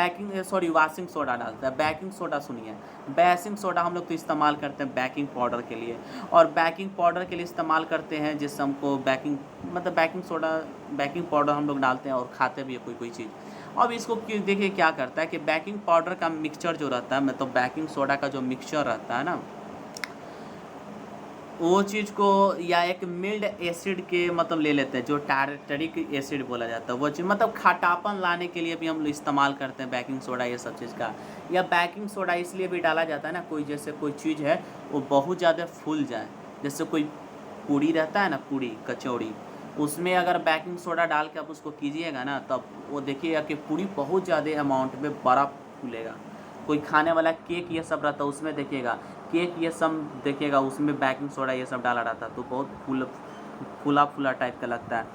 वाशिंग सोडा डालते हैं। बेकिंग सोडा सुनिए, बेकिंग सोडा हम लोग तो इस्तेमाल करते हैं बेकिंग पाउडर के लिए, और बेकिंग पाउडर के लिए इस्तेमाल करते हैं जिससे हमको बेकिंग सोडा, बेकिंग पाउडर हम लोग डालते हैं और खाते भी है कोई चीज़। अब इसको देखिए क्या करता है कि बेकिंग पाउडर का मिक्सचर जो रहता है, मतलब बेकिंग सोडा का जो मिक्सचर रहता है ना, वो चीज़ को या एक मिल्ड एसिड के मतलब ले लेते हैं, जो टारटरिक एसिड बोला जाता है, वो चीज़ मतलब खटापन लाने के लिए भी हम लोग इस्तेमाल करते हैं बेकिंग सोडा ये सब चीज़ का। या बेकिंग सोडा इसलिए भी डाला जाता है ना, कोई जैसे कोई चीज़ है वो बहुत ज़्यादा फूल जाए, जैसे कोई पूड़ी रहता है ना, पूड़ी कचौड़ी, उसमें अगर बेकिंग सोडा डाल के आप उसको कीजिएगा ना, तब वो देखिएगा कि पूड़ी बहुत ज़्यादा अमाउंट में बड़ा फूलेगा। कोई खाने वाला केक ये सब रहता है, उसमें देखिएगा केक ये सब देखिएगा, उसमें बेकिंग सोडा ये सब डाला रहता है, तो बहुत फूला टाइप का लगता है,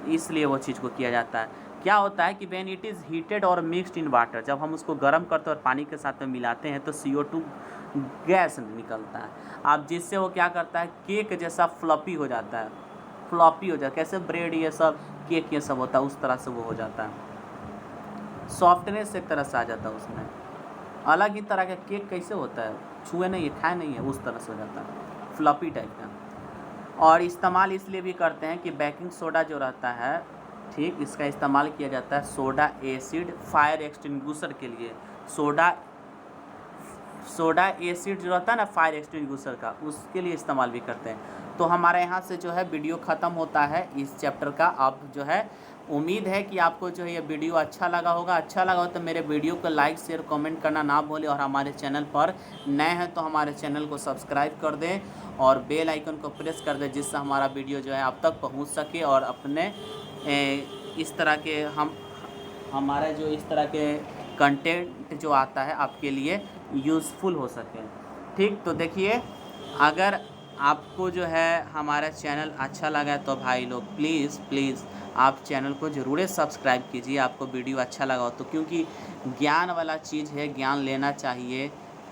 इसलिए वो चीज़ को किया जाता है। क्या होता है कि व्हेन इट इज़ हीटेड और मिक्सड इन वाटर, जब हम उसको गर्म करते हैं और पानी के साथ में मिलाते हैं तो CO2 गैस निकलता है। अब जिससे वो क्या करता है, केक जैसा फ्लफी हो जाता है, कैसे ब्रेड ये सब केक ये सब होता है उस तरह से वो हो जाता है, सॉफ्टनेस एक तरह से आ जाता है उसमें। अलग ही तरह का केक कैसे होता है, छुए नहीं है, खाए नहीं है, उस तरह से हो जाता है, फ्लफी टाइप का। और इस्तेमाल इसलिए भी करते हैं कि बेकिंग सोडा जो रहता है, ठीक, इसका इस्तेमाल किया जाता है सोडा एसिड फायर एक्सटिंग्विशर के लिए। सोडा एसिड जो रहता है ना फायर एक्सटिंग्विशर का, उसके लिए इस्तेमाल भी करते हैं। तो हमारे यहाँ से जो है वीडियो ख़त्म होता है इस चैप्टर का। अब जो है उम्मीद है कि आपको जो है ये वीडियो अच्छा लगा होगा। अच्छा लगा हो तो मेरे वीडियो को लाइक शेयर कमेंट करना ना भूलें, और हमारे चैनल पर नए हैं तो हमारे चैनल को सब्सक्राइब कर दें और बेल आइकन को प्रेस कर दें, जिससे हमारा वीडियो जो है आप तक पहुँच सके और अपने इस तरह के हमारा जो इस तरह के कंटेंट जो आता है आपके लिए यूज़फुल हो सके। ठीक, तो देखिए अगर आपको जो है हमारा चैनल अच्छा लगा तो भाई लोग प्लीज़ आप चैनल को ज़रूर सब्सक्राइब कीजिए, आपको वीडियो अच्छा लगा हो तो, क्योंकि ज्ञान वाला चीज़ है, ज्ञान लेना चाहिए,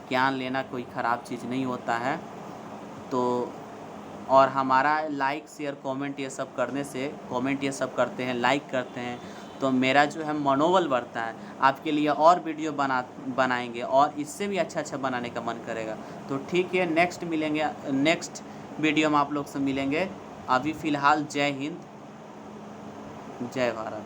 ज्ञान लेना कोई ख़राब चीज़ नहीं होता है। तो और हमारा लाइक शेयर कमेंट ये सब करने से, कमेंट ये सब करते हैं, लाइक करते हैं, तो मेरा जो है मनोबल बढ़ता है, आपके लिए और वीडियो बनाएंगे और इससे भी अच्छा बनाने का मन करेगा। तो ठीक है, नेक्स्ट वीडियो में आप लोग से मिलेंगे। अभी फ़िलहाल जय हिंद, जय भारत।